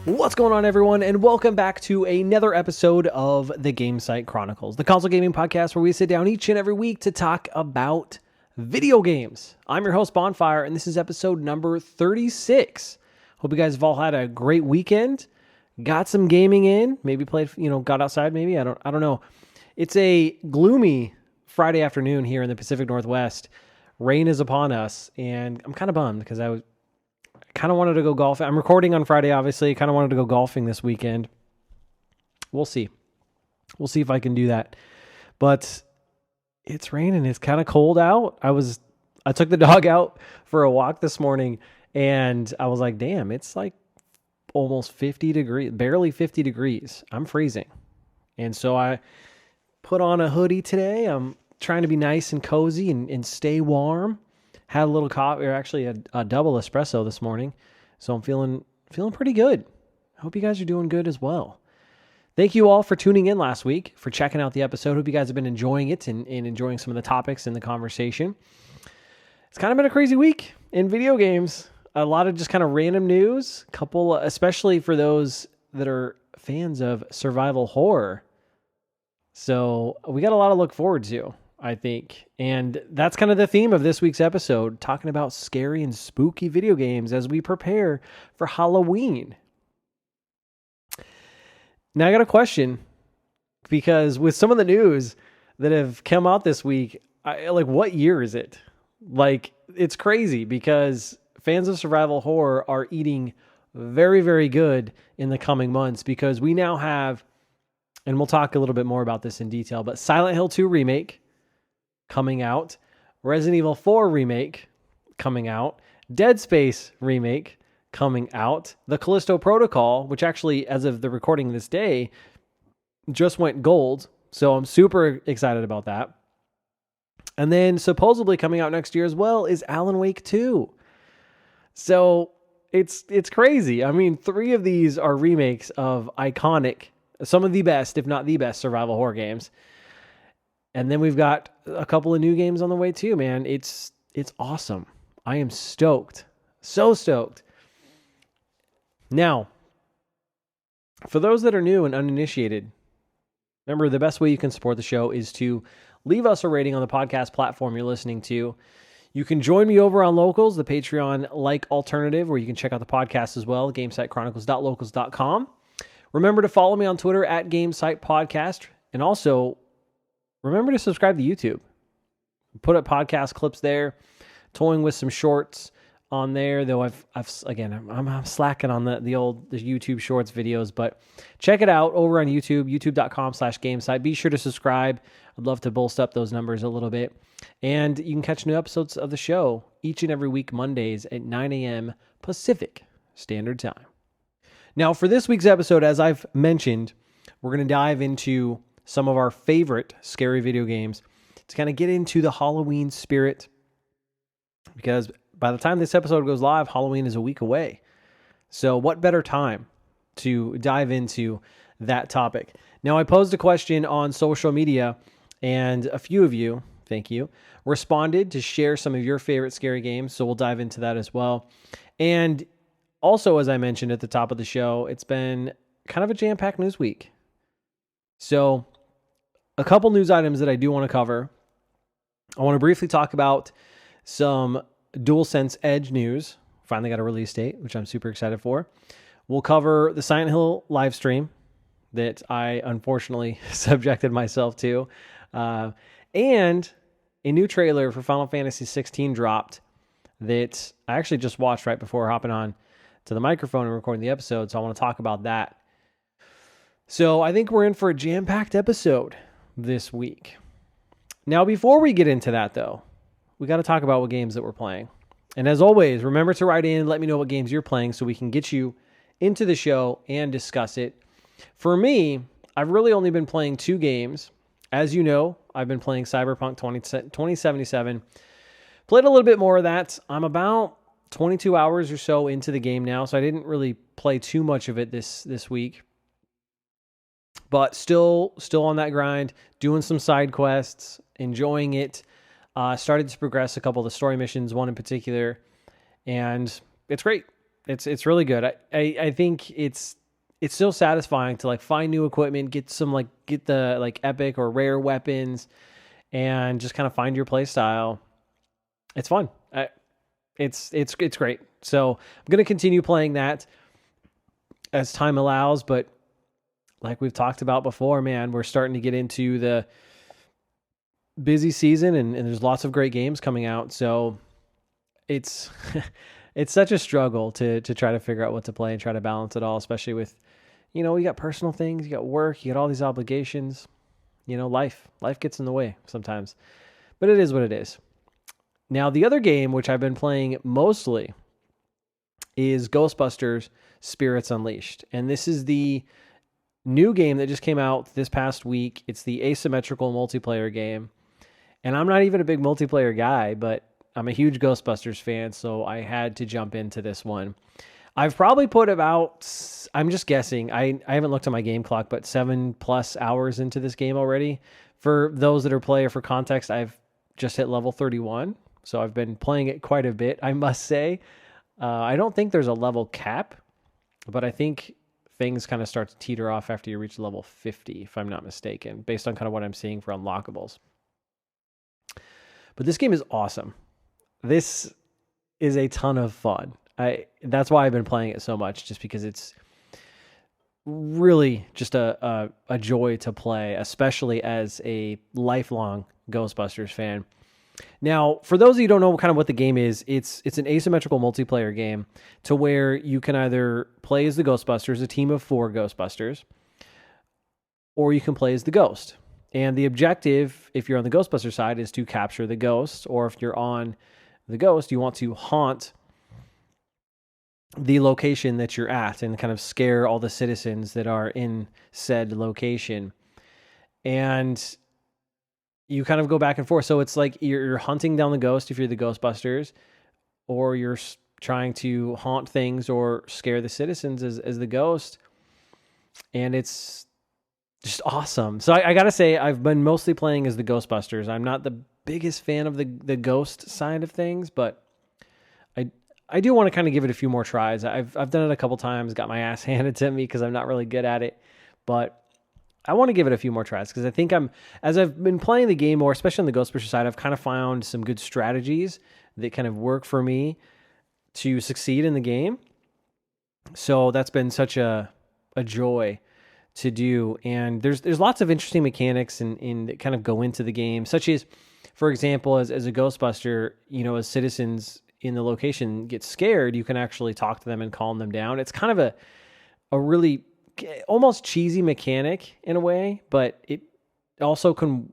What's going on, everyone, and welcome back to another episode of the Gamecite Chronicles, the console gaming podcast where we sit down each and every week to talk about video games. I'm your host, Bonfire, and this is episode number 36. Hope you guys have all had a great weekend, got some gaming in, maybe played, got outside, maybe, I don't know. It's a gloomy Friday afternoon here in the Pacific Northwest. Rain is upon us, and I'm kind of bummed because I kind of wanted to go golfing. I'm recording on Friday, obviously. Kind of wanted to go golfing this weekend. We'll see. We'll see if I can do that. But it's raining. It's kind of cold out. I took the dog out for a walk this morning, and I was like, damn, it's like almost 50 degrees, barely 50 degrees. I'm freezing. And so I put on a hoodie today. I'm trying to be nice and cozy and stay warm. Had a little coffee, or actually a double espresso this morning. So I'm feeling pretty good. I hope you guys are doing good as well. Thank you all for tuning in last week, for checking out the episode. Hope you guys have been enjoying it and enjoying some of the topics in the conversation. It's kind of been a crazy week in video games. A lot of just kind of random news. Couple, especially for those that are fans of survival horror. So we got a lot to look forward to, I think. And that's kind of the theme of this week's episode, talking about scary and spooky video games as we prepare for Halloween. Now I got a question, because with some of the news that have come out this week, what year is it? It's crazy because fans of survival horror are eating very, very good in the coming months, because we now have, and we'll talk a little bit more about this in detail, but Silent Hill 2 Remake coming out, Resident Evil 4 Remake coming out, Dead Space Remake coming out, the Callisto Protocol, which actually, as of the recording this day, just went gold, so I'm super excited about that. And then supposedly coming out next year as well is Alan Wake 2. So it's crazy. I mean, 3 of these are remakes of iconic, some of the best, if not the best, survival horror games. And then we've got a couple of new games on the way too, man. It's awesome. I am stoked. So stoked. Now, for those that are new and uninitiated, remember the best way you can support the show is to leave us a rating on the podcast platform you're listening to. You can join me over on Locals, the Patreon-like alternative, where you can check out the podcast as well, gamesitechronicles.locals.com. Remember to follow me on Twitter at Gamecite Podcast, and also remember to subscribe to YouTube. Put up podcast clips there, toying with some shorts on there, though I'm slacking on the YouTube Shorts videos, but check it out over on YouTube, youtube.com/Gamesite. Be sure to subscribe. I'd love to bolster up those numbers a little bit. And you can catch new episodes of the show each and every week, Mondays at 9 a.m. Pacific Standard Time. Now, for this week's episode, as I've mentioned, we're going to dive into some of our favorite scary video games to kind of get into the Halloween spirit, because by the time this episode goes live, Halloween is a week away. So what better time to dive into that topic? Now, I posed a question on social media, and a few of you, thank you, responded to share some of your favorite scary games. So we'll dive into that as well. And also, as I mentioned at the top of the show, it's been kind of a jam-packed news week. So a couple news items that I do want to cover. I want to briefly talk about some Dualsense Edge news. Finally got a release date, which I'm super excited for. We'll cover the Silent Hill live stream that I unfortunately subjected myself to. And a new trailer for Final Fantasy 16 dropped that I actually just watched right before hopping on to the microphone and recording the episode. So I want to talk about that. So I think we're in for a jam-packed episode this week. Now, before we get into that, though, we got to talk about what games that we're playing. And as always, remember to write in and let me know what games you're playing so we can get you into the show and discuss it. For me, I've really only been playing 2 games. As you know, I've been playing Cyberpunk 2077. Played a little bit more of that. I'm about 22 hours or so into the game now, so I didn't really play too much of it this week. But still on that grind, doing some side quests, enjoying it. Started to progress a couple of the story missions, one in particular, and it's great. It's really good. I think it's still satisfying to like find new equipment, get the like epic or rare weapons, and just kind of find your play style. It's fun. It's great. So I'm gonna continue playing that as time allows, but like we've talked about before, man, we're starting to get into the busy season, and there's lots of great games coming out. So it's it's such a struggle to try to figure out what to play and try to balance it all, especially with, you got personal things, you got work, you got all these obligations, life gets in the way sometimes, but it is what it is. Now, the other game, which I've been playing mostly, is Ghostbusters Spirits Unleashed. And this is the new game that just came out this past week. It's the asymmetrical multiplayer game. And I'm not even a big multiplayer guy, but I'm a huge Ghostbusters fan, so I had to jump into this one. I've probably put about, I'm just guessing, I haven't looked at my game clock, but 7+ hours into this game already. For those that are player, for context, I've just hit level 31, so I've been playing it quite a bit, I must say. I don't think there's a level cap, but I think things kind of start to teeter off after you reach level 50, if I'm not mistaken, based on kind of what I'm seeing for unlockables. But this game is awesome. This is a ton of fun. That's why I've been playing it so much, just because it's really just a joy to play, especially as a lifelong Ghostbusters fan. Now, for those of you who don't know kind of what the game is, it's an asymmetrical multiplayer game to where you can either play as the Ghostbusters, a team of 4 Ghostbusters, or you can play as the Ghost. And the objective, if you're on the Ghostbuster side, is to capture the Ghost, or if you're on the Ghost, you want to haunt the location that you're at and kind of scare all the citizens that are in said location. And you kind of go back and forth. So it's like you're hunting down the Ghost if you're the Ghostbusters, or you're trying to haunt things or scare the citizens as the Ghost. And it's just awesome. So I gotta say, I've been mostly playing as the Ghostbusters. I'm not the biggest fan of the Ghost side of things, but I do want to kind of give it a few more tries. I've done it a couple times, got my ass handed to me because I'm not really good at it, but I want to give it a few more tries because I think as I've been playing the game more, especially on the Ghostbusters side, I've kind of found some good strategies that kind of work for me to succeed in the game. So that's been such a joy to do. And there's lots of interesting mechanics that kind of go into the game, such as, for example, as a Ghostbuster, as citizens in the location get scared, you can actually talk to them and calm them down. It's kind of a really almost cheesy mechanic in a way, but it also can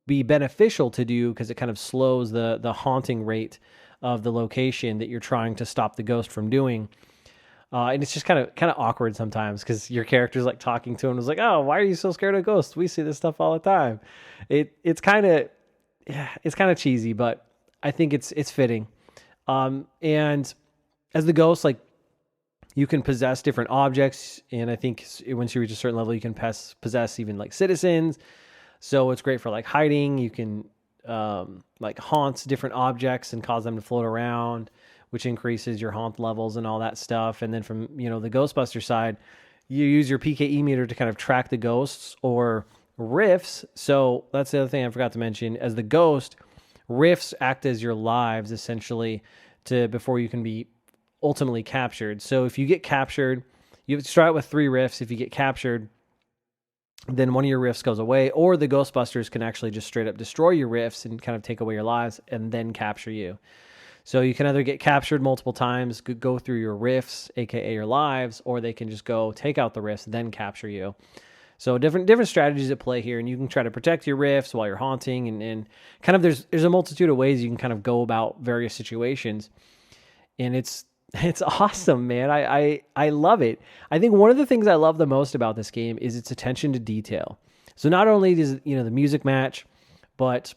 be beneficial to do because it kind of slows the haunting rate of the location that you're trying to stop the Ghost from doing. And it's just kind of awkward sometimes because your character's like talking to him. It's like, oh, why are you so scared of ghosts? We see this stuff all the time. It's kind of cheesy, but I think it's fitting. And as the Ghost, like, you can possess different objects, and I think once you reach a certain level, you can possess even like citizens. So it's great for like hiding. You can like haunt different objects and cause them to float around, which increases your haunt levels and all that stuff. And then from the Ghostbuster side, you use your PKE meter to kind of track the ghosts or rifts. So that's the other thing I forgot to mention. As the Ghost, rifts act as your lives essentially before you can be ultimately captured. So if you get captured, you start with 3 rifts. If you get captured, then one of your rifts goes away, or the Ghostbusters can actually just straight up destroy your rifts and kind of take away your lives and then capture you. So you can either get captured multiple times, go through your rifts, aka your lives, or they can just go take out the rifts, then capture you. So different strategies at play here, and you can try to protect your rifts while you're haunting, and kind of there's a multitude of ways you can kind of go about various situations, and it's awesome, man. I love it. I think one of the things I love the most about this game is its attention to detail. So not only does the music match, but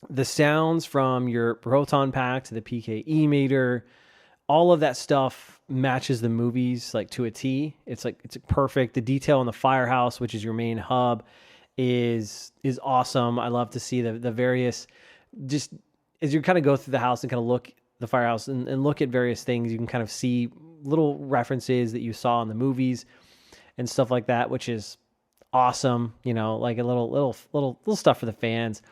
the sounds from your proton pack to the PKE meter, all of that stuff matches the movies like to a T. It's perfect. The detail in the firehouse, which is your main hub, is awesome. I love to see the various, just as you kind of go through the house and kind of look the firehouse and look at various things. You can kind of see little references that you saw in the movies and stuff like that, which is awesome. Like a little stuff for the fans.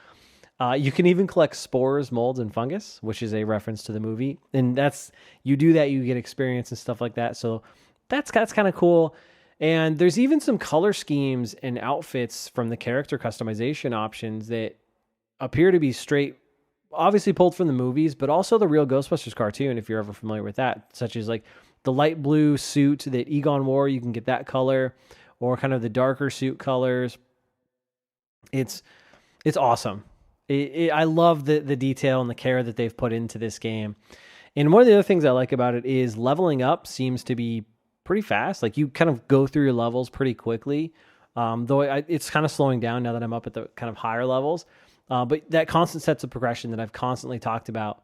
You can even collect spores, molds, and fungus, which is a reference to the movie. And you do that, you get experience and stuff like that. So that's kind of cool. And there's even some color schemes and outfits from the character customization options that appear to be straight, obviously pulled from the movies, but also the real Ghostbusters cartoon, if you're ever familiar with that, such as like the light blue suit that Egon wore, you can get that color, or kind of the darker suit colors. It's awesome. I love the detail and the care that they've put into this game. And one of the other things I like about it is leveling up seems to be pretty fast. Like you kind of go through your levels pretty quickly. Though it's kind of slowing down now that I'm up at the kind of higher levels. But that constant sense of progression that I've constantly talked about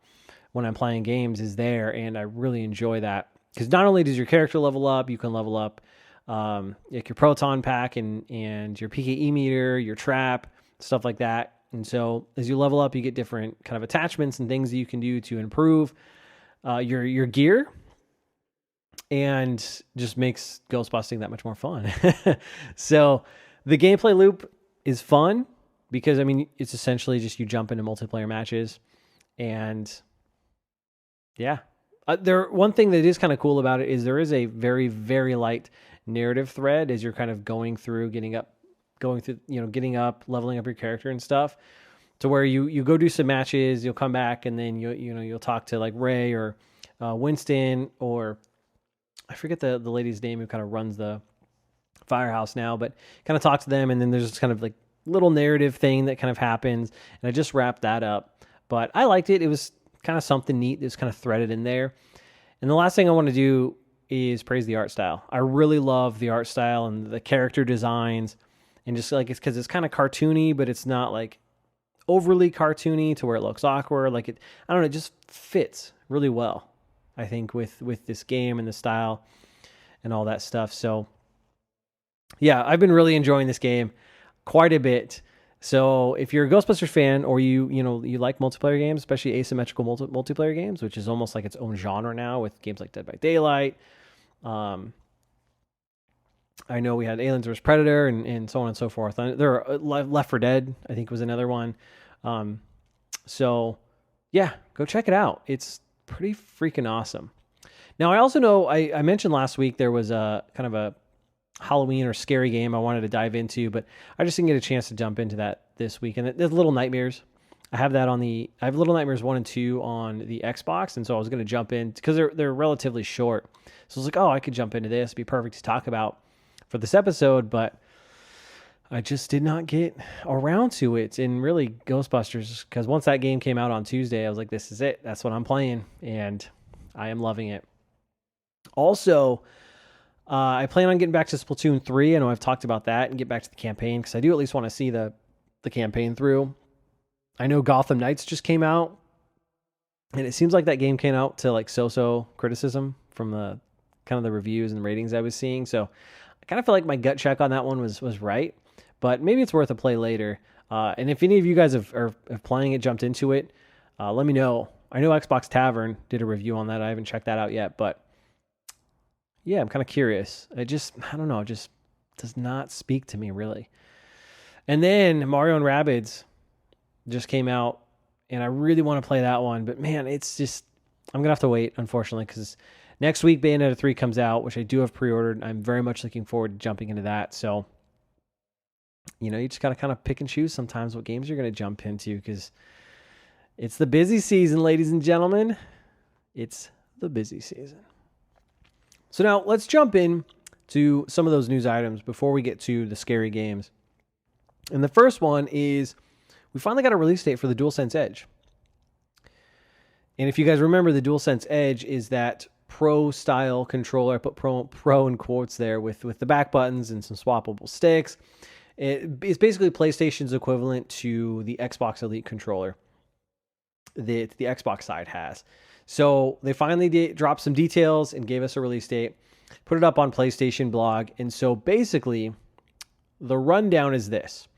when I'm playing games is there. And I really enjoy that. Because not only does your character level up, you can level up like your proton pack and your PKE meter, your trap, stuff like that. And so as you level up, you get different kind of attachments and things that you can do to improve your gear, and just makes ghostbusting that much more fun. So the gameplay loop is fun because, I mean, it's essentially just you jump into multiplayer matches. And yeah, one thing that is kind of cool about it is there is a very, very light narrative thread as you're kind of going through, getting up, leveling up your character and stuff, to where you go do some matches, you'll come back, and then you'll talk to like Ray or Winston, or I forget the lady's name who kind of runs the firehouse now, but kind of talk to them, and then there's this kind of like little narrative thing that kind of happens, and I just wrapped that up. But I liked it. It was kind of something neat that's kind of threaded in there. And the last thing I want to do is praise the art style. I really love the art style and the character designs, and just like, it's because it's kind of cartoony, but it's not like overly cartoony to where it looks awkward. Like I don't know, it just fits really well, I think, with this game and the style and all that stuff. So yeah, I've been really enjoying this game quite a bit. So if you're a Ghostbusters fan, or you like multiplayer games, especially asymmetrical multiplayer games, which is almost like its own genre now with games like Dead by Daylight. I know we had Aliens vs. Predator and so on and so forth. There are Left 4 Dead, I think, was another one. So yeah, go check it out. It's pretty freaking awesome. Now, I also know I mentioned last week there was a kind of a Halloween or scary game I wanted to dive into, but I just didn't get a chance to jump into that this week. And there's Little Nightmares. I have Little Nightmares 1 and 2 on the Xbox, and so I was going to jump in because they're relatively short. So I was like, oh, I could jump into this. It'd be perfect to talk about for this episode, but I just did not get around to it. And really, Ghostbusters, because once that game came out on Tuesday, I was like, this is it. That's what I'm playing, and I am loving it. Also, I plan on getting back to Splatoon 3. I know I've talked about that, and get back to the campaign, because I do at least want to see the campaign through. I know Gotham Knights just came out, and it seems like that game came out to like so-so criticism from the kind of the reviews and ratings I was seeing. So I kind of feel like my gut check on that one was right, but maybe it's worth a play later. And if any of you guys are playing it, jumped into it, let me know. I know Xbox Tavern did a review on that. I haven't checked that out yet, but yeah, I'm kind of curious. I don't know, it just does not speak to me really. And then Mario and Rabbids just came out, and I really want to play that one, but man, it's just, I'm going to have to wait, unfortunately, because next week Bayonetta 3 comes out, which I do have pre-ordered. I'm very much looking forward to jumping into that. So, you just got to kind of pick and choose sometimes what games you're going to jump into, because it's the busy season, ladies and gentlemen. It's the busy season. So now let's jump in to some of those news items before we get to the scary games. And the first one is we finally got a release date for the Dualsense Edge. And if you guys remember, the Dualsense Edge is that pro-style controller. I put pro in quotes there with the back buttons and some swappable sticks. It's basically PlayStation's equivalent to the Xbox Elite controller that the Xbox side has. So they finally dropped some details and gave us a release date, put it up on PlayStation blog. And so basically, the rundown is this.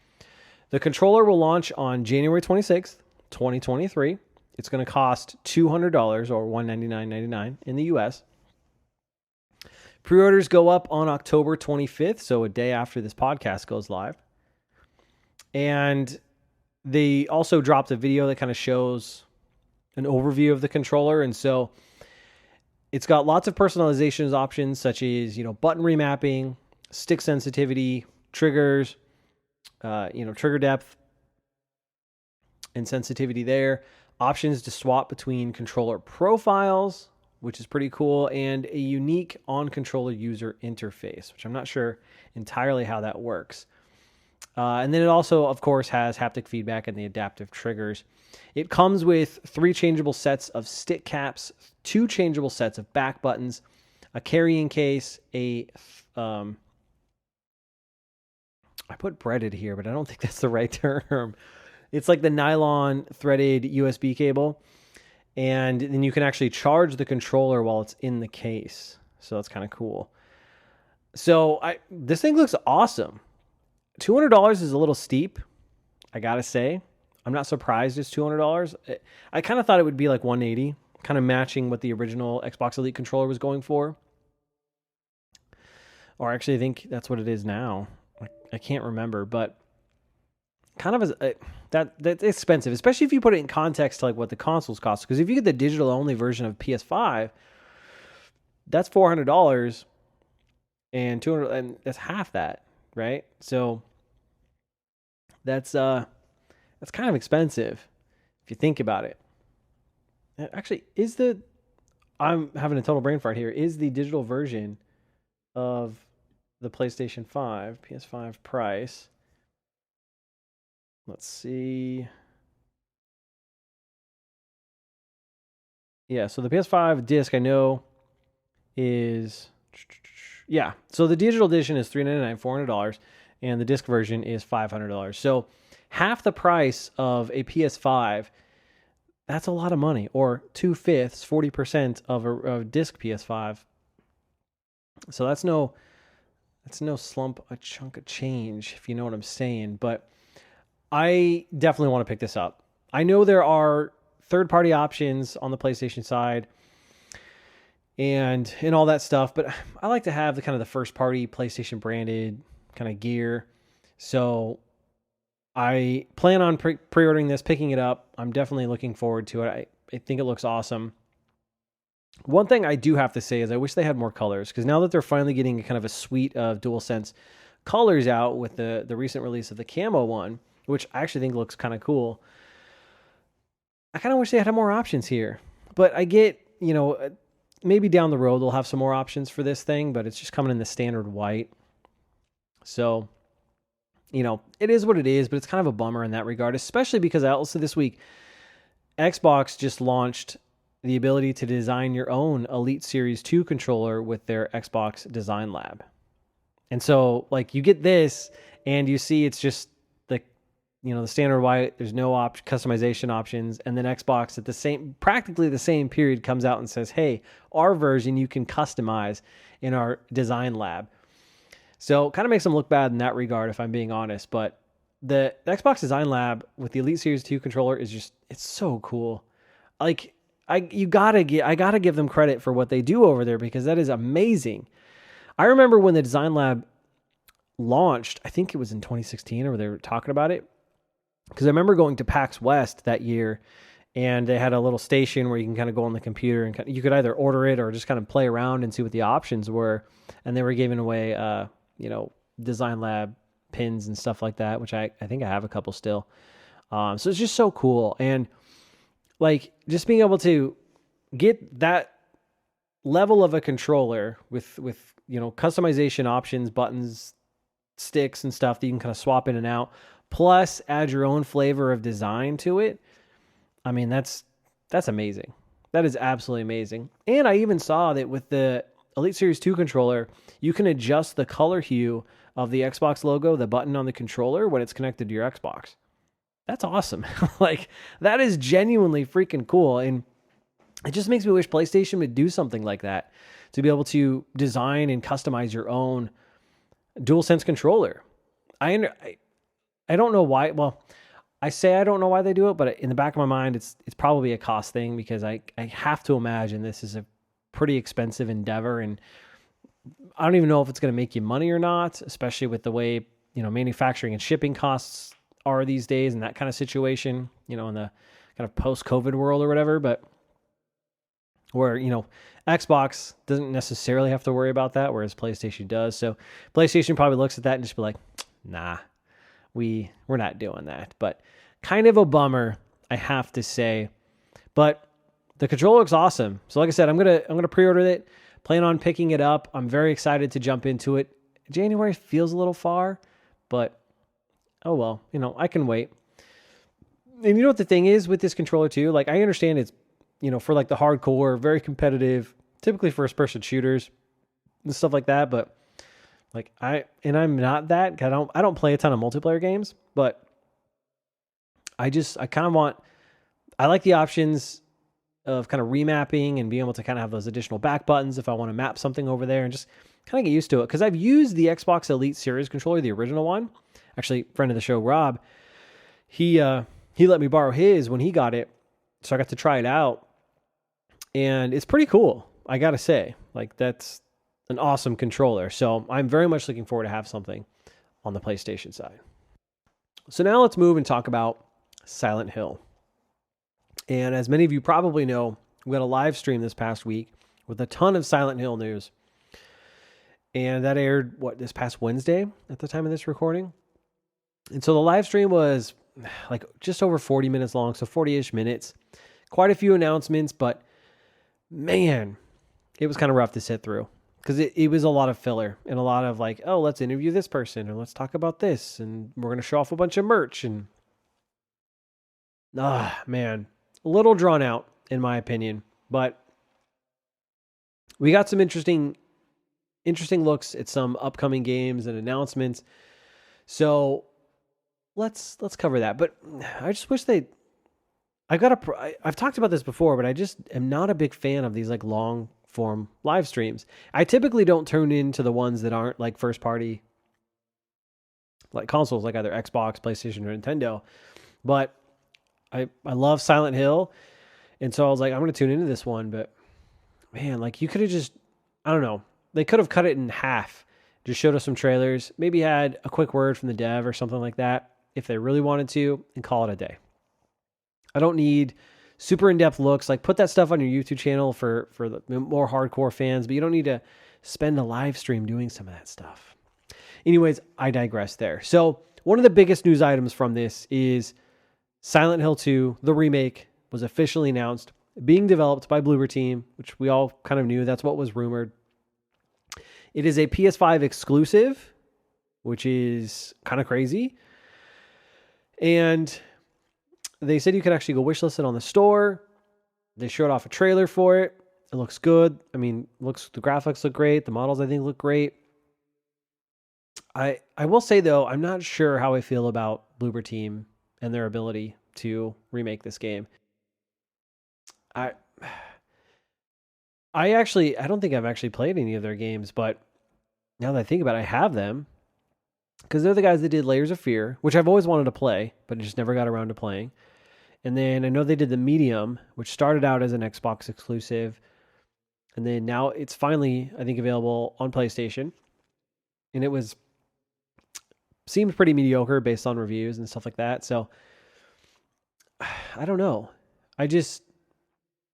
The controller will launch on January 26th, 2023. It's going to cost $200 or $199.99 in the US. Pre-orders go up on October 25th, so a day after this podcast goes live. And they also dropped a video that kind of shows an overview of the controller. And so it's got lots of personalization options, such as, button remapping, stick sensitivity, triggers, trigger depth and sensitivity there. Options to swap between controller profiles, which is pretty cool, and a unique on-controller user interface, which I'm not sure entirely how that works. And then it also, of course, has haptic feedback and the adaptive triggers. It comes with 3 changeable sets of stick caps, 2 changeable sets of back buttons, a carrying case, I put breaded here, but I don't think that's the right term. It's like the nylon threaded USB cable. And then you can actually charge the controller while it's in the case. So that's kind of cool. So this thing looks awesome. $200 is a little steep, I gotta say. I'm not surprised it's $200. I kind of thought it would be like $180, kind of matching what the original Xbox Elite controller was going for. Or actually, I think that's what it is now. I can't remember, but kind of that's expensive, especially if you put it in context to like what the consoles cost. Because if you get the digital only version of PS5, that's $400 and $200, and that's half that, right? So that's kind of expensive if you think about it. Actually, I'm having a total brain fart here. Is the digital version of the PlayStation 5, PS5 price? Let's see. Yeah, so the PS5 disc I know is, yeah. So the digital edition is $399, $400, and the disc version is $500. So half the price of a PS5. That's a lot of money, or 2/5, 40% of a disc PS5. So that's no slump, a chunk of change, if you know what I'm saying. But I definitely want to pick this up. I know there are third-party options on the PlayStation side and all that stuff, but I like to have the kind of the first-party PlayStation branded kind of gear. So I plan on pre-ordering this, picking it up. I'm definitely looking forward to it. I think it looks awesome. One thing I do have to say is I wish they had more colors, because now that they're finally getting kind of a suite of DualSense colors out with the recent release of the camo one, which I actually think looks kind of cool, I kind of wish they had more options here. But I get, maybe down the road they'll have some more options for this thing, but it's just coming in the standard white. So, it is what it is, but it's kind of a bummer in that regard, especially because also this week, Xbox just launched the ability to design your own Elite Series 2 controller with their Xbox Design Lab. And so, you get this, and you see it's just the standard white. There's no customization options, and then Xbox at practically the same period comes out and says, "Hey, our version you can customize in our Design Lab." So, kind of makes them look bad in that regard, if I'm being honest. But the Xbox Design Lab with the Elite Series 2 controller is it's so cool. I gotta give them credit for what they do over there, because that is amazing. I remember when the Design Lab launched, I think it was in 2016, or they were talking about it, because I remember going to PAX West that year, and they had a little station where you can kind of go on the computer and you could either order it or just kind of play around and see what the options were. And they were giving away, Design Lab pins and stuff like that, which I think I have a couple still. So it's just so cool. And just being able to get that level of a controller with customization options, buttons, sticks and stuff that you can kind of swap in and out, plus add your own flavor of design to it. I mean, that's amazing. That is absolutely amazing. And I even saw that with the Elite Series 2 controller, you can adjust the color hue of the Xbox logo, the button on the controller, when it's connected to your Xbox. That's awesome. That is genuinely freaking cool. And it just makes me wish PlayStation would do something like that, to be able to design and customize your own DualSense controller. I don't know why. Well, I say I don't know why they do it, but in the back of my mind, it's probably a cost thing because I have to imagine this is a pretty expensive endeavor, and I don't even know if it's going to make you money or not, especially with the way, manufacturing and shipping costs are these days and that kind of situation, in the kind of post-COVID world or whatever. But where, Xbox doesn't necessarily have to worry about that, whereas PlayStation does. So PlayStation probably looks at that and just be like, nah, we're not doing that. But kind of a bummer, I have to say. But the controller looks awesome. So like I said, I'm gonna pre-order it. Plan on picking it up. I'm very excited to jump into it. January feels a little far, but oh well, I can wait. And you know what the thing is with this controller too? Like I understand it's, for like the hardcore, very competitive, typically first-person shooters and stuff like that. But like I'm not that. I don't play a ton of multiplayer games, but I like the options of kind of remapping and being able to kind of have those additional back buttons if I want to map something over there and just kind of get used to it. Because I've used the Xbox Elite Series controller, the original one. Actually, friend of the show, Rob, he let me borrow his when he got it, so I got to try it out, and it's pretty cool. I gotta say, like that's an awesome controller. So I'm very much looking forward to have something on the PlayStation side. So now let's move and talk about Silent Hill. And as many of you probably know, we had a live stream this past week with a ton of Silent Hill news. And that aired, this past Wednesday at the time of this recording? And so the live stream was like just over 40 minutes long, so 40-ish minutes. Quite a few announcements, but man, it was kind of rough to sit through. Because it was a lot of filler and a lot of like, oh, let's interview this person and let's talk about this. And we're going to show off a bunch of merch. And man, a little drawn out in my opinion. But we got some interesting looks at some upcoming games and announcements. So let's cover that. But I just wish I've talked about this before, but I just am not a big fan of these like long form live streams. I typically don't tune into the ones that aren't like first party like consoles, like either Xbox, PlayStation, or Nintendo. But I love Silent Hill, and so I was like, I'm going to tune into this one. But man, like you could have just, I don't know, they could have cut it in half, just showed us some trailers, maybe had a quick word from the dev or something like that if they really wanted to, and call it a day. I don't need super in-depth looks. Like put that stuff on your YouTube channel for the more hardcore fans, but you don't need to spend a live stream doing some of that stuff. Anyways, I digress there. So one of the biggest news items from this is Silent Hill 2, the remake, was officially announced, being developed by Bloober Team, which we all kind of knew. That's what was rumored. It is a PS5 exclusive, which is kind of crazy. And they said you could actually go wishlist it on the store. They showed off a trailer for it. It looks good. I mean, the graphics look great. The models, I think, look great. I will say, though, I'm not sure how I feel about Bloober Team and their ability to remake this game. I don't think I've actually played any of their games, but now that I think about it, I have them. Because they're the guys that did Layers of Fear, which I've always wanted to play, but just never got around to playing. And then I know they did The Medium, which started out as an Xbox exclusive. And then now it's finally, I think, available on PlayStation. And it seemed pretty mediocre based on reviews and stuff like that. So, I don't know.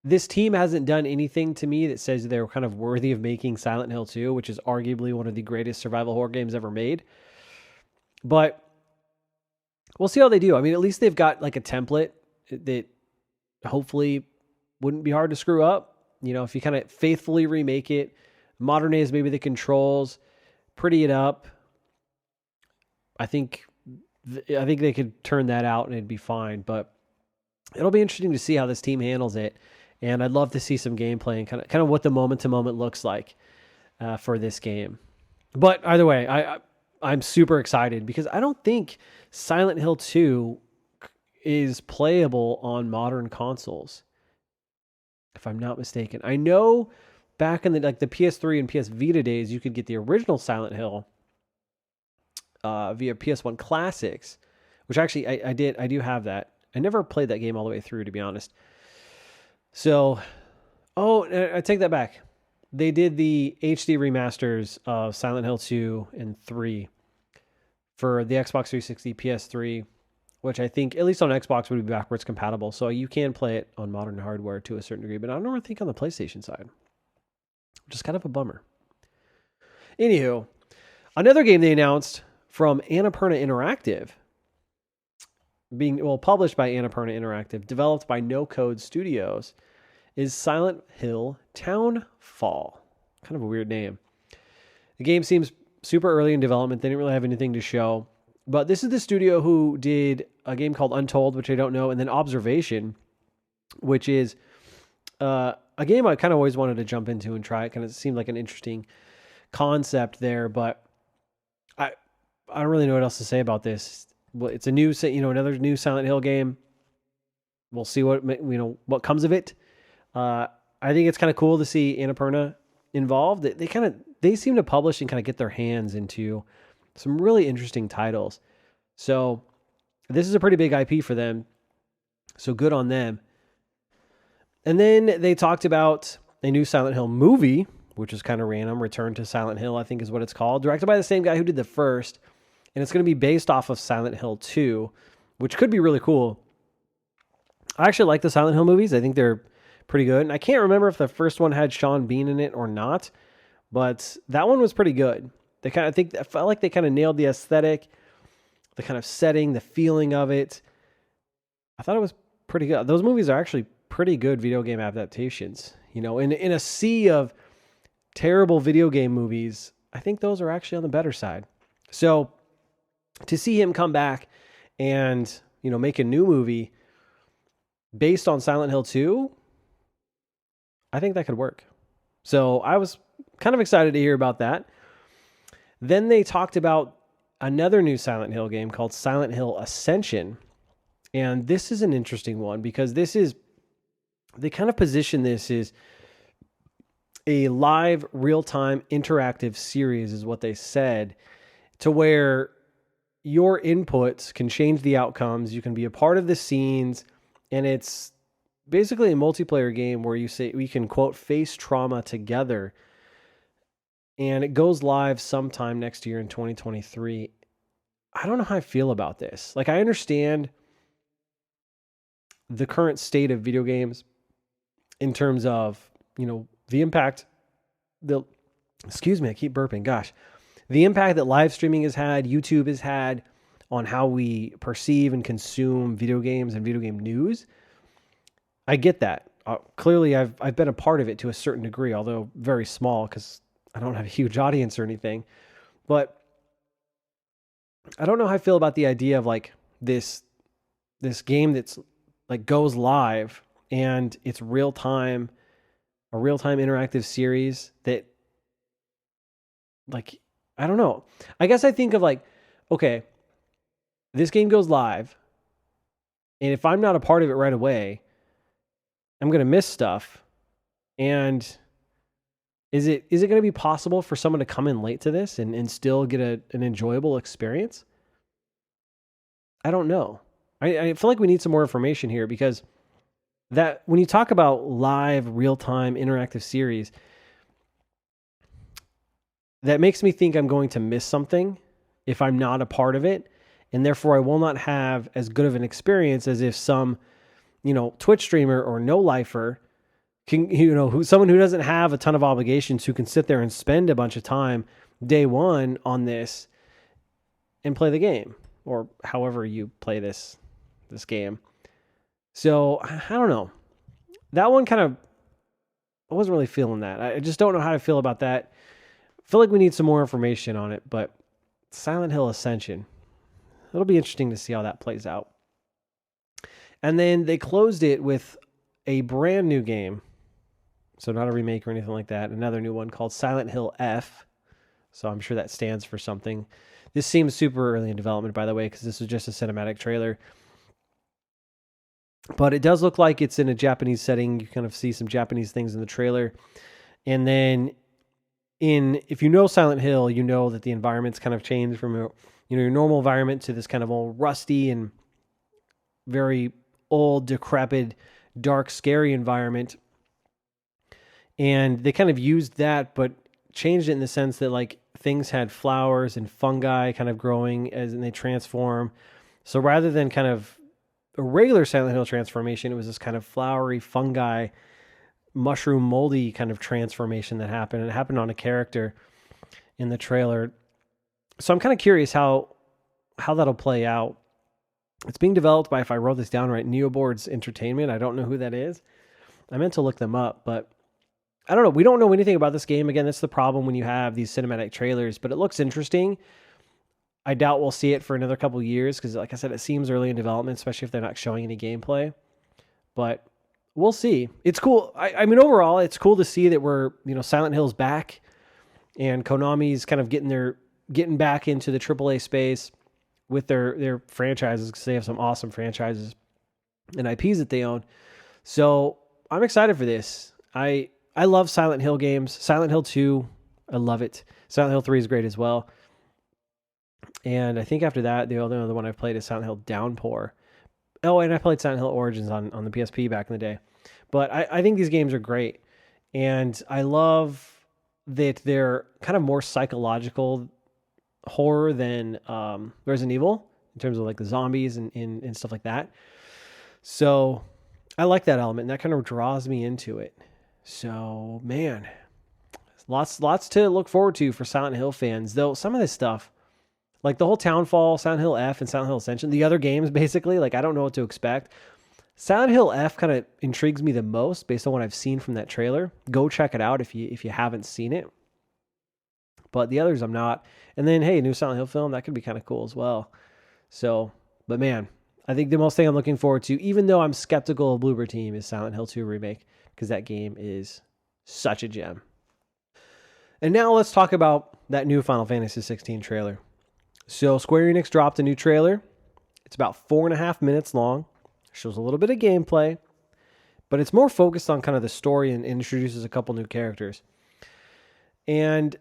This team hasn't done anything to me that says they're kind of worthy of making Silent Hill 2, which is arguably one of the greatest survival horror games ever made. But we'll see how they do. I mean, at least they've got like a template that hopefully wouldn't be hard to screw up. If you kind of faithfully remake it, modernize maybe the controls, pretty it up, I think they could turn that out and it'd be fine. But it'll be interesting to see how this team handles it. And I'd love to see some gameplay and kind of what the moment to moment looks like for this game. But either way, I'm super excited because I don't think Silent Hill 2 is playable on modern consoles, if I'm not mistaken. I know back in the PS3 and PS Vita days, you could get the original Silent Hill via PS1 Classics, which actually I do have that. I never played that game all the way through, to be honest. So, I take that back. They did the HD remasters of Silent Hill 2 and 3 for the Xbox 360, PS3, which I think, at least on Xbox, would be backwards compatible. So you can play it on modern hardware to a certain degree, but I don't really think on the PlayStation side, which is kind of a bummer. Anywho, another game they announced from Annapurna Interactive, published by Annapurna Interactive, developed by No Code Studios, is Silent Hill Townfall. Kind of a weird name. The game seems super early in development. They didn't really have anything to show. But this is the studio who did a game called Untold, which I don't know, and then Observation, which is a game I kind of always wanted to jump into and try. It kind of seemed like an interesting concept there, but I don't really know what else to say about this. Well, it's a new, another new Silent Hill game. We'll see what comes of it. I think it's kind of cool to see Annapurna involved. They seem to publish and kind of get their hands into some really interesting titles. So this is a pretty big IP for them. So good on them. And then they talked about a new Silent Hill movie, which is kind of random. Return to Silent Hill, I think is what it's called. Directed by the same guy who did the first. And it's going to be based off of Silent Hill 2, which could be really cool. I actually like the Silent Hill movies. I think they're pretty good. And I can't remember if the first one had Sean Bean in it or not, but that one was pretty good. I felt like they kind of nailed the aesthetic, the kind of setting, the feeling of it. I thought it was pretty good. Those movies are actually pretty good video game adaptations. In a sea of terrible video game movies, I think those are actually on the better side. So to see him come back and, make a new movie based on Silent Hill 2, I think that could work. So I was kind of excited to hear about that. Then they talked about another new Silent Hill game called Silent Hill Ascension. And this is an interesting one because they kind of position this as a live, real-time, interactive series is what they said, to where your inputs can change the outcomes. You can be a part of the scenes, and it's basically a multiplayer game where we can, quote, face trauma together. And it goes live sometime next year in 2023. I don't know how I feel about this. Like, I understand the current state of video games in terms of, the impact, excuse me, I keep burping. Gosh. The impact that live streaming has had, YouTube has had on how we perceive and consume video games and video game news. I get that. Clearly, I've been a part of it to a certain degree, although very small because I don't have a huge audience or anything. But I don't know how I feel about the idea of like this game that's like goes live and it's a real-time interactive series that, like, I don't know. I guess I think of like, okay, this game goes live, and if I'm not a part of it right away, I'm going to miss stuff. And is it going to be possible for someone to come in late to this and still get an enjoyable experience? I don't know. I feel like we need some more information here, because that when you talk about live, real-time, interactive series, that makes me think I'm going to miss something if I'm not a part of it, and therefore I will not have as good of an experience as if some, Twitch streamer or no-lifer can, someone who doesn't have a ton of obligations, who can sit there and spend a bunch of time day one on this and play the game, or however you play this game. So I don't know. That one I wasn't really feeling that. I just don't know how to feel about that. I feel like we need some more information on it, but Silent Hill Ascension, it'll be interesting to see how that plays out. And then they closed it with a brand new game. So not a remake or anything like that. Another new one called Silent Hill F. So I'm sure that stands for something. This seems super early in development, by the way, because this was just a cinematic trailer. But it does look like it's in a Japanese setting. You kind of see some Japanese things in the trailer. And then if you know Silent Hill, you know that the environment's kind of changed from your normal environment to this kind of old rusty and very old, decrepit, dark, scary environment. And they kind of used that, but changed it in the sense that like things had flowers and fungi kind of growing and they transform. So rather than kind of a regular Silent Hill transformation, it was this kind of flowery fungi, mushroom moldy kind of transformation that happened. And it happened on a character in the trailer. So I'm kind of curious how that'll play out. It's being developed by, if I wrote this down right, Neoboards Entertainment. I don't know who that is. I meant to look them up, but I don't know. We don't know anything about this game. Again, that's the problem when you have these cinematic trailers, but it looks interesting. I doubt we'll see it for another couple of years because, like I said, it seems early in development, especially if they're not showing any gameplay. But we'll see. It's cool. I mean, overall, it's cool to see that we're, Silent Hill's back and Konami's kind of getting back into the AAA space with their franchises because they have some awesome franchises and IPs that they own. So I'm excited for this. I love Silent Hill games. Silent Hill 2, I love it. Silent Hill 3 is great as well. And I think after that, the only other one I've played is Silent Hill Downpour. Oh, and I played Silent Hill Origins on the PSP back in the day. But I think these games are great. And I love that they're kind of more psychological horror than Resident Evil in terms of like the zombies and stuff like that. So I like that element, and that kind of draws me into it. So, man, lots to look forward to for Silent Hill fans. Though some of this stuff, like the whole Townfall, Silent Hill F, and Silent Hill Ascension, the other games, basically, like I don't know what to expect. Silent Hill F kind of intrigues me the most based on what I've seen from that trailer. Go check it out if you haven't seen it. But the others I'm not. And then, hey, new Silent Hill film, that could be kind of cool as well. So, but man, I think the most thing I'm looking forward to, even though I'm skeptical of Bloober Team, is Silent Hill 2 Remake, because that game is such a gem. And now let's talk about that new Final Fantasy 16 trailer. So Square Enix dropped a new trailer. It's about 4.5 minutes long. Shows a little bit of gameplay, but it's more focused on kind of the story and introduces a couple new characters. And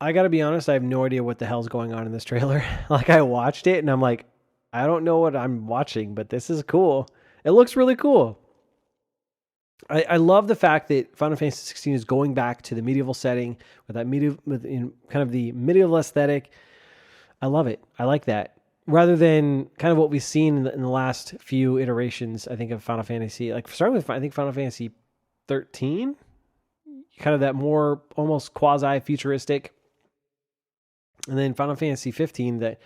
I got to be honest, I have no idea what the hell's going on in this trailer. Like I watched it and I'm like, I don't know what I'm watching, but this is cool. It looks really cool. I love the fact that Final Fantasy 16 is going back to the medieval setting with that kind of the medieval aesthetic. I love it. I like that. Rather than kind of what we've seen in the last few iterations, I think, of Final Fantasy. Like starting with, I think, Final Fantasy 13, kind of that more almost quasi-futuristic. And then Final Fantasy 15, that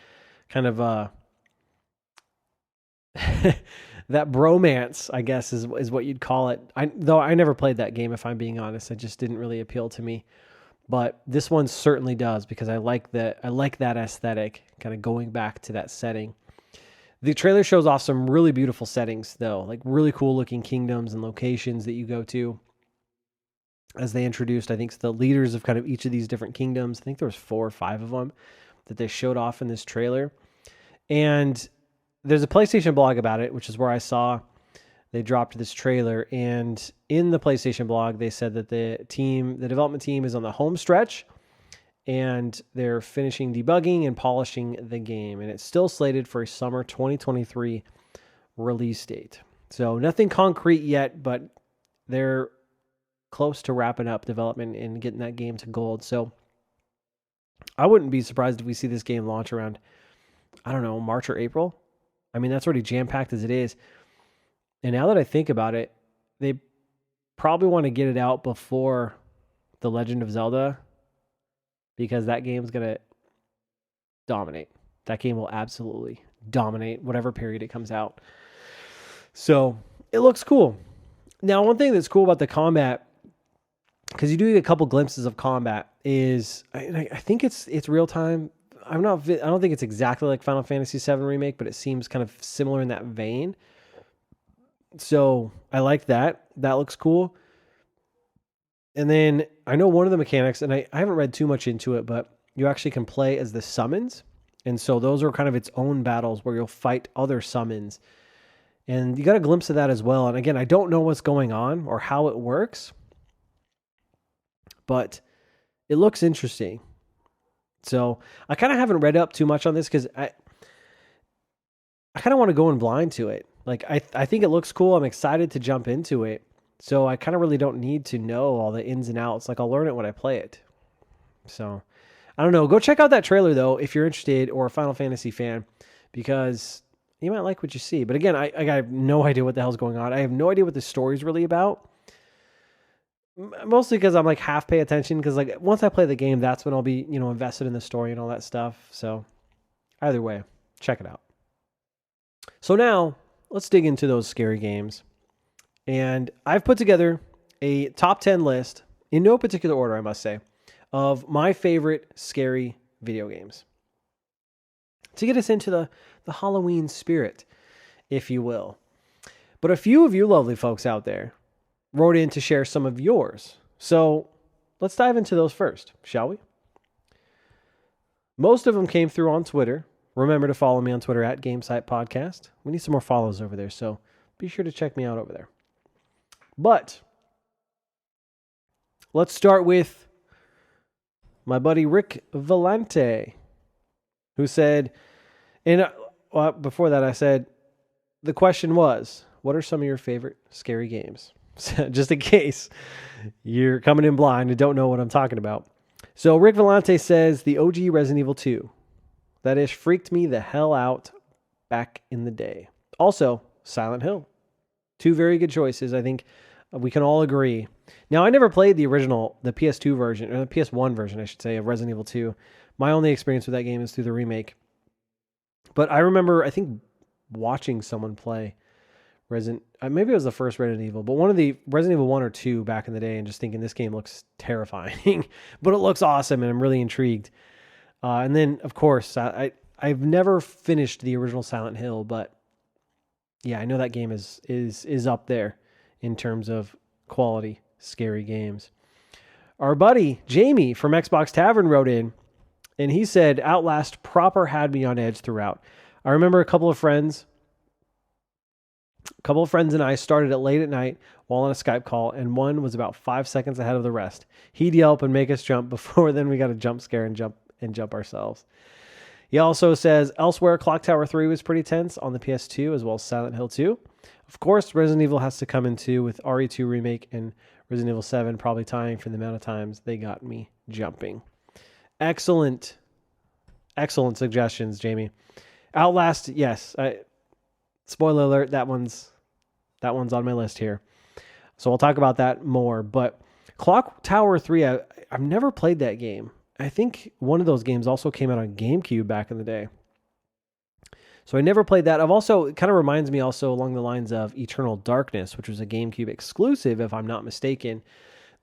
kind of that bromance, I guess, is what you'd call it. Though I never played that game, if I'm being honest. It just didn't really appeal to me. But this one certainly does, because I like that aesthetic, kind of going back to that setting. The trailer shows off some really beautiful settings, though, like really cool looking kingdoms and locations that you go to. As they introduced, I think, the leaders of kind of each of these different kingdoms. I think there was 4 or 5 of them that they showed off in this trailer. And there's a PlayStation blog about it, which is where I saw they dropped this trailer. And in the PlayStation blog, they said that the development team is on the home stretch and they're finishing debugging and polishing the game. And it's still slated for a summer 2023 release date. So nothing concrete yet, but they're close to wrapping up development and getting that game to gold. So I wouldn't be surprised if we see this game launch around, I don't know, March or April. I mean, that's already jam-packed as it is. And now that I think about it, they probably want to get it out before The Legend of Zelda, because that game's going to dominate. That game will absolutely dominate whatever period it comes out. So it looks cool. Now, one thing that's cool about the combat, because you do get a couple glimpses of combat, is I think it's real time. I don't think it's exactly like Final Fantasy VII Remake, but it seems kind of similar in that vein. So I like that. That looks cool. And then I know one of the mechanics, and I haven't read too much into it, but you actually can play as the summons. And so those are kind of its own battles where you'll fight other summons. And you got a glimpse of that as well. And again, I don't know what's going on or how it works, but it looks interesting. So I kind of haven't read up too much on this because I kind of want to go in blind to it. Like I think it looks cool. I'm excited to jump into it. So I kind of really don't need to know all the ins and outs. Like I'll learn it when I play it. So I don't know. Go check out that trailer though if you're interested or a Final Fantasy fan, because you might like what you see. But again, I have no idea what the hell's going on. I have no idea what the story's really about. Mostly because I'm like half pay attention, because like once I play the game, that's when I'll be, invested in the story and all that stuff. So either way, check it out. So now let's dig into those scary games. And I've put together a top 10 list, in no particular order, I must say, of my favorite scary video games to get us into the Halloween spirit, if you will. But a few of you lovely folks out there wrote in to share some of yours. So let's dive into those first, shall we? Most of them came through on Twitter. Remember to follow me on Twitter at Gamecite Podcast. We need some more follows over there, so be sure to check me out over there. But let's start with my buddy Rick Valente, who said, and before that I said, the question was, what are some of your favorite scary games? Just in case you're coming in blind and don't know what I'm talking about. So Rick Valente says the OG Resident Evil 2. That ish freaked me the hell out back in the day. Also, Silent Hill. Two very good choices. I think we can all agree. Now, I never played the original, the PS2 version, or the PS1 version, I should say, of Resident Evil 2. My only experience with that game is through the remake. But I remember, I think, watching someone play maybe it was the first Resident Evil, but one of the Resident Evil 1 or 2 back in the day, and just thinking this game looks terrifying, but it looks awesome, and I'm really intrigued. And then, of course, I've never finished the original Silent Hill, but yeah, I know that game is up there in terms of quality scary games. Our buddy Jamie from Xbox Tavern wrote in, and he said Outlast proper had me on edge throughout. I remember a couple of friends and I started it late at night while on a Skype call, and one was about 5 seconds ahead of the rest. He'd yelp and make us jump before then we got a jump scare and jump ourselves. He also says elsewhere, Clock Tower 3 was pretty tense on the PS2 as well as Silent Hill 2. Of course, Resident Evil has to come in too, with RE2 Remake and Resident Evil 7 probably tying for the amount of times they got me jumping. Excellent suggestions, Jamie. Outlast, yes. Spoiler alert, that one's on my list here. So I'll talk about that more. But Clock Tower 3, I've never played that game. I think one of those games also came out on GameCube back in the day. So I never played that. It kind of reminds me also along the lines of Eternal Darkness, which was a GameCube exclusive, if I'm not mistaken.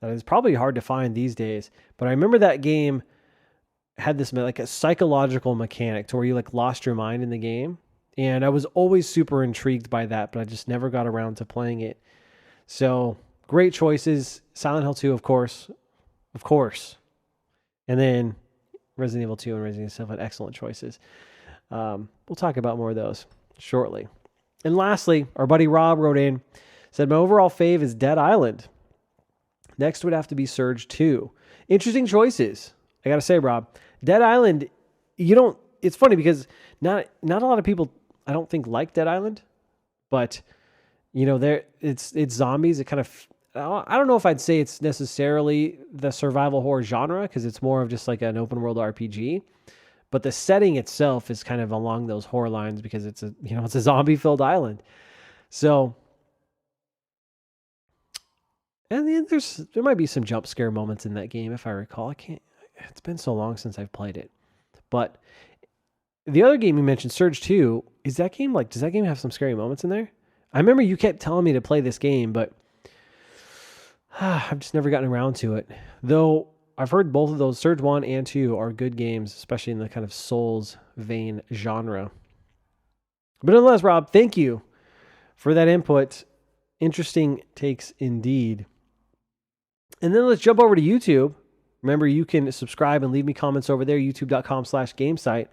That is probably hard to find these days. But I remember that game had this like a psychological mechanic to where you like lost your mind in the game. And I was always super intrigued by that, but I just never got around to playing it. So great choices. Silent Hill 2, of course. And then Resident Evil 2 and Resident Evil 7, excellent choices. We'll talk about more of those shortly. And lastly, our buddy Rob wrote in, said, my overall fave is Dead Island. Next would have to be Surge 2. Interesting choices. I got to say, Rob, Dead Island, it's funny because not a lot of people, I don't think, like Dead Island, but it's zombies. It kind of, I don't know if I'd say it's necessarily the survival horror genre, because it's more of just like an open world RPG, but the setting itself is kind of along those horror lines because it's a zombie filled island. So, and then there might be some jump scare moments in that game if I recall. It's been so long since I've played it, but the other game you mentioned, Surge 2, does that game have some scary moments in there? I remember you kept telling me to play this game, but I've just never gotten around to it. Though I've heard both of those, Surge 1 and 2, are good games, especially in the kind of Souls vein genre. But nonetheless, Rob, thank you for that input. Interesting takes indeed. And then let's jump over to YouTube. Remember, you can subscribe and leave me comments over there, youtube.com/Gamesite.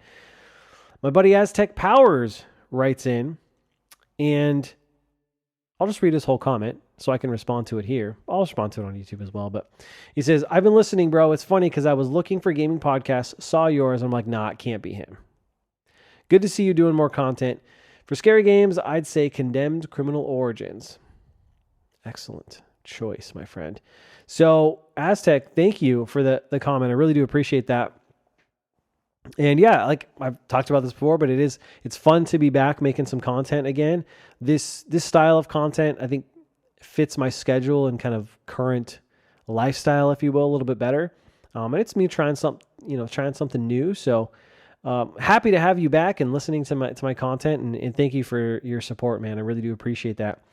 My buddy Aztec Powers writes in, and I'll just read his whole comment. so I can respond to it here. I'll respond to it on YouTube as well. But he says, I've been listening, bro. It's funny because I was looking for gaming podcasts, saw yours. I'm like, nah, it can't be him. Good to see you doing more content. For scary games, I'd say Condemned Criminal Origins. Excellent choice, my friend. So, Aztec, thank you for the comment. I really do appreciate that. And yeah, like I've talked about this before, but it's fun to be back making some content again. This style of content, I think, fits my schedule and kind of current lifestyle, if you will, a little bit better. And it's me trying something new. So happy to have you back and listening to my content, and thank you for your support, man. I really do appreciate that.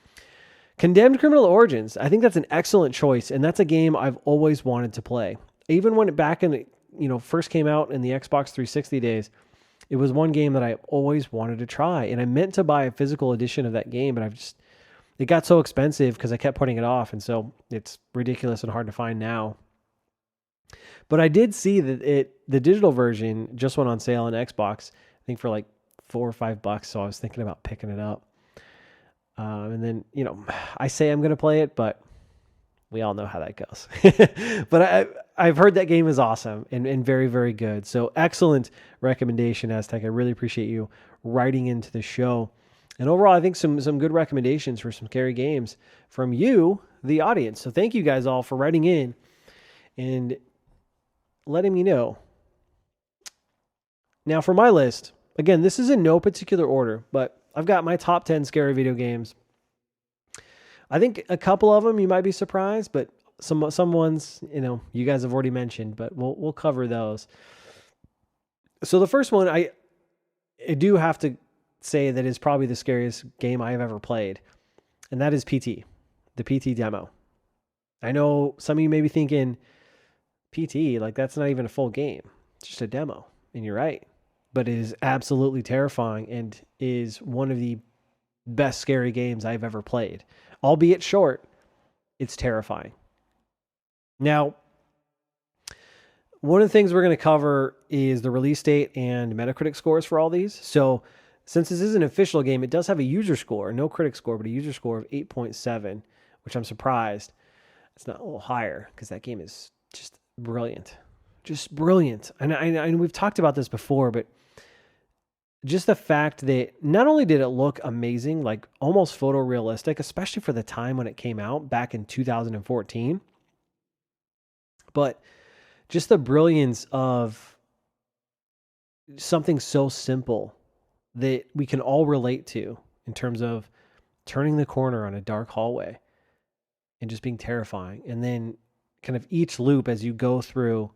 Condemned Criminal Origins. I think that's an excellent choice, and that's a game I've always wanted to play. Even when it first came out in the Xbox 360 days, it was one game that I always wanted to try, and I meant to buy a physical edition of that game, but it got so expensive because I kept putting it off, and so it's ridiculous and hard to find now. But I did see that the digital version just went on sale on Xbox, I think for like $4 or $5, so I was thinking about picking it up. And then, I say I'm going to play it, but we all know how that goes. But I've heard that game is awesome and very, very good. So excellent recommendation, Aztec. I really appreciate you writing into the show. And overall, I think some good recommendations for some scary games from you, the audience. So thank you guys all for writing in and letting me know. Now for my list, again, this is in no particular order, but I've got my top 10 scary video games. I think a couple of them you might be surprised, but some ones, you guys have already mentioned, but we'll cover those. So the first one, I do have to say that is probably the scariest game I have ever played, and that is PT, the PT demo. I know some of you may be thinking, PT, like that's not even a full game. It's just a demo, and you're right. But it is absolutely terrifying and is one of the best scary games I've ever played. Albeit short, it's terrifying. Now, one of the things we're going to cover is the release date and Metacritic scores for all these. So since this is an official game, it does have a user score, no critic score, but a user score of 8.7, which I'm surprised it's not a little higher because that game is just brilliant. Just brilliant. And I we've talked about this before, but just the fact that not only did it look amazing, like almost photorealistic, especially for the time when it came out back in 2014, but just the brilliance of something so simple that we can all relate to in terms of turning the corner on a dark hallway and just being terrifying. And then kind of each loop as you go through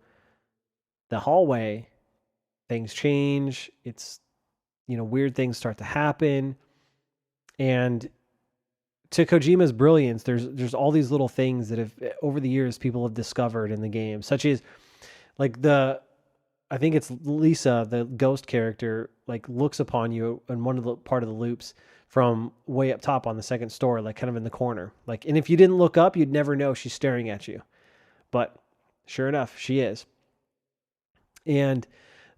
the hallway, things change. It's, weird things start to happen. And to Kojima's brilliance, there's all these little things that have over the years people have discovered in the game, such as like I think it's Lisa, the ghost character, like looks upon you in one of the part of the loops from way up top on the second story, like kind of in the corner. Like, and if you didn't look up, you'd never know she's staring at you. But sure enough, she is. And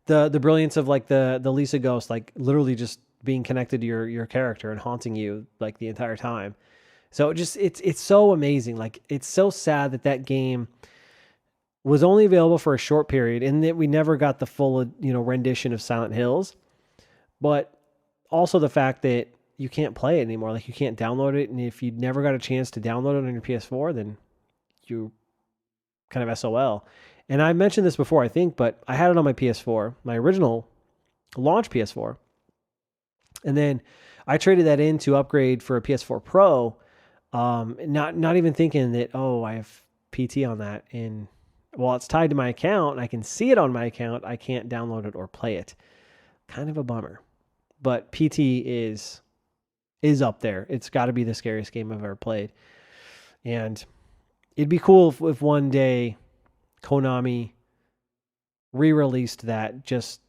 the brilliance of like the Lisa ghost, like literally just being connected to your character and haunting you like the entire time. So it's so amazing. Like it's so sad that game was only available for a short period and that we never got the full, rendition of Silent Hills, but also the fact that you can't play it anymore. Like you can't download it. And if you never got a chance to download it on your PS4, then you kind of SOL. And I mentioned this before, I think, but I had it on my PS4, my original launch PS4. And then I traded that in to upgrade for a PS4 Pro, not even thinking that, I have PT on that. And while it's tied to my account, I can see it on my account, I can't download it or play it. Kind of a bummer. But PT is up there. It's got to be the scariest game I've ever played. And it'd be cool if one day Konami re-released that just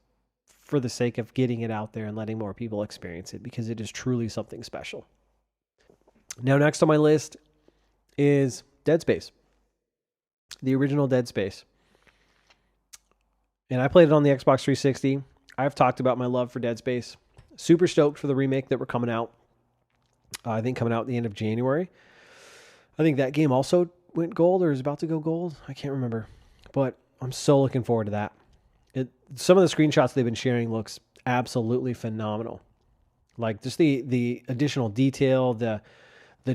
for the sake of getting it out there and letting more people experience it, because it is truly something special. Now, next on my list is Dead Space, the original Dead Space. And I played it on the Xbox 360. I've talked about my love for Dead Space. Super stoked for the remake that we're coming out. I think coming out at the end of January. I think that game also went gold or is about to go gold. I can't remember, but I'm so looking forward to that. Some of the screenshots they've been sharing looks absolutely phenomenal. Like just the additional detail, the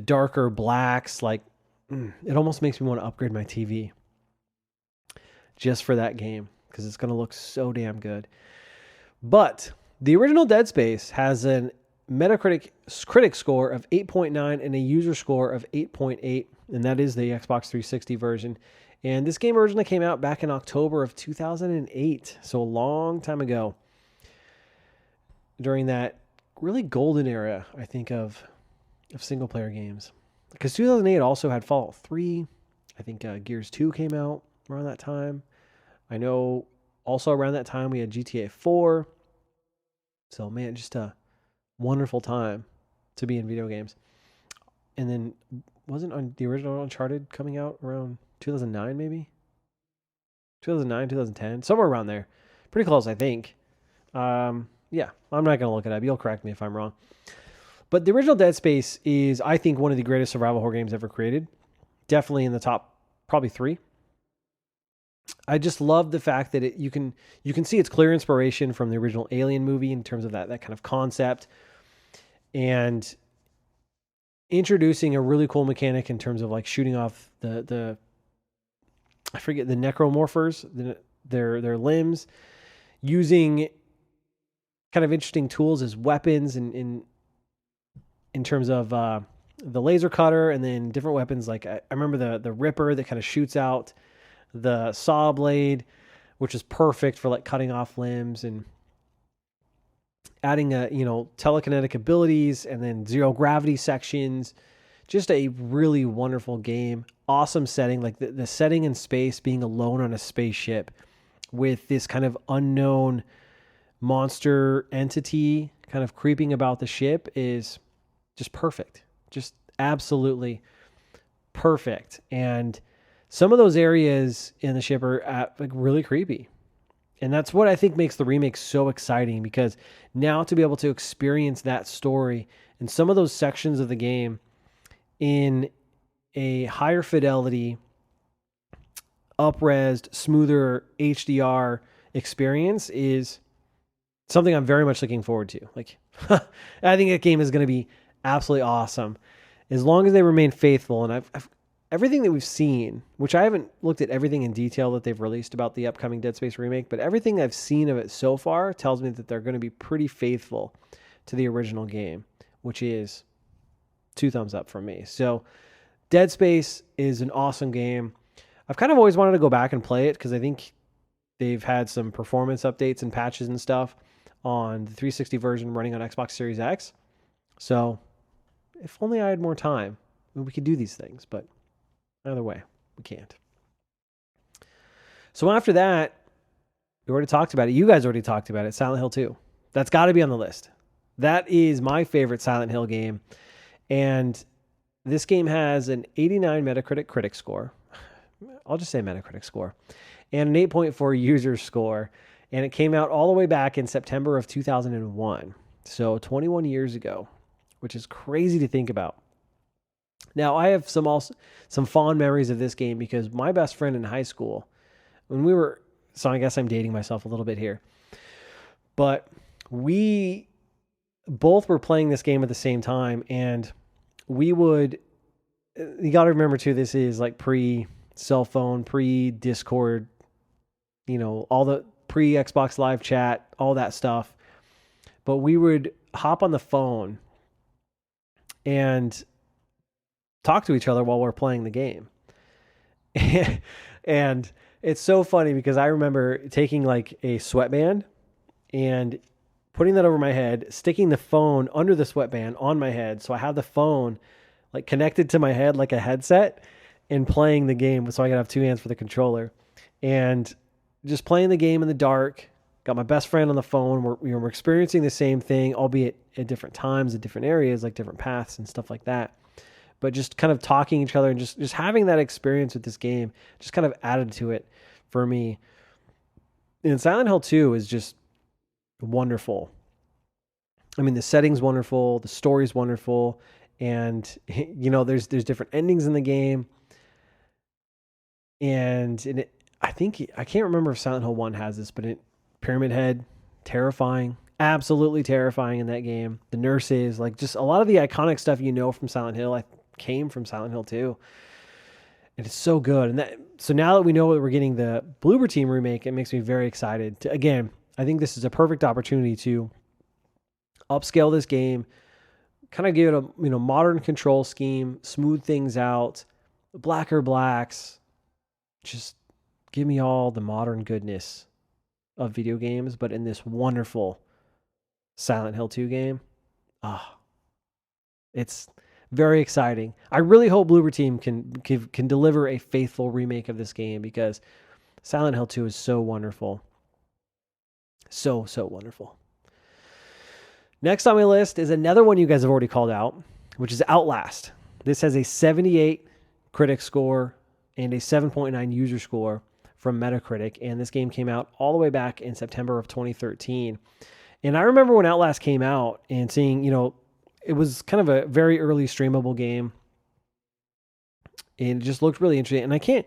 darker blacks, like it almost makes me want to upgrade my TV just for that game because it's going to look so damn good. But the original Dead Space has an Metacritic critic score of 8.9 and a user score of 8.8, and that is the Xbox 360 version. And this game originally came out back in October of 2008, so a long time ago. During that really golden era, I think, of single-player games. Because 2008 also had Fallout 3. I think Gears 2 came out around that time. I know also around that time we had GTA 4. So, man, just a wonderful time to be in video games. And then, wasn't the original Uncharted coming out around 2009 maybe? 2009, 2010, somewhere around there. Pretty close, I think. Yeah, I'm not going to look it up. You'll correct me if I'm wrong. But the original Dead Space is, I think, one of the greatest survival horror games ever created. Definitely in the top, probably 3. I just love the fact that you can see its clear inspiration from the original Alien movie in terms of that kind of concept, and introducing a really cool mechanic in terms of like shooting off the I forget the necromorphers, their limbs, using kind of interesting tools as weapons in terms of the laser cutter, and then different weapons like I remember the Ripper that kind of shoots out the saw blade, which is perfect for like cutting off limbs, and adding telekinetic abilities, and then zero gravity sections. Just a really wonderful game. Awesome setting, like the setting in space, being alone on a spaceship with this kind of unknown monster entity kind of creeping about the ship is just perfect. Just absolutely perfect. And some of those areas in the ship are like really creepy. And that's what I think makes the remake so exciting, because now to be able to experience that story and some of those sections of the game in a higher fidelity, up-resed, smoother HDR experience is something I'm very much looking forward to. Like, I think that game is going to be absolutely awesome as long as they remain faithful. And I've everything that we've seen, which I haven't looked at everything in detail that they've released about the upcoming Dead Space remake, but everything I've seen of it so far tells me that they're going to be pretty faithful to the original game, which is 2 thumbs up from me. So Dead Space is an awesome game. I've kind of always wanted to go back and play it because I think they've had some performance updates and patches and stuff on the 360 version running on Xbox Series X. So if only I had more time, we could do these things, but either way, we can't. So after that, we already talked about it. You guys already talked about it. Silent Hill 2. That's got to be on the list. That is my favorite Silent Hill game. And this game has an 89 Metacritic critic score. I'll just say Metacritic score. And an 8.4 user score. And it came out all the way back in September of 2001. So 21 years ago, which is crazy to think about. Now, I have some fond memories of this game because my best friend in high school, so I guess I'm dating myself a little bit here, but we both were playing this game at the same time, and you got to remember too, this is like pre-cell phone, pre-Discord, all the pre-Xbox Live chat, all that stuff. But we would hop on the phone and talk to each other while we're playing the game. And it's so funny because I remember taking like a sweatband and putting that over my head, sticking the phone under the sweatband on my head. So I have the phone like connected to my head like a headset, and playing the game so I could have 2 hands for the controller. And just playing the game in the dark. Got my best friend on the phone. We're experiencing the same thing, albeit at different times, at different areas, like different paths and stuff like that. But just kind of talking to each other and just having that experience with this game just kind of added to it for me. And Silent Hill 2 is just wonderful. I mean, the setting's wonderful, the story's wonderful, and there's different endings in the game, and I can't remember if Silent Hill 1 has this, but Pyramid Head, terrifying, absolutely terrifying in that game. The nurses, like, just a lot of the iconic stuff from Silent Hill came from Silent Hill 2. And it's so good. And so now that we know that we're getting the Bloober Team remake, it makes me very excited. Again, I think this is a perfect opportunity to upscale this game, kind of give it a modern control scheme, smooth things out, blacker blacks, just give me all the modern goodness of video games, but in this wonderful Silent Hill 2 game. It's very exciting. I really hope Bloober Team can deliver a faithful remake of this game, because Silent Hill 2 is so wonderful. So wonderful. Next on my list is another one you guys have already called out, which is Outlast. This has a 78 critic score and a 7.9 user score from Metacritic, and this game came out all the way back in September of 2013. And I remember when Outlast came out and seeing, it was kind of a very early streamable game, and it just looked really interesting. And I can't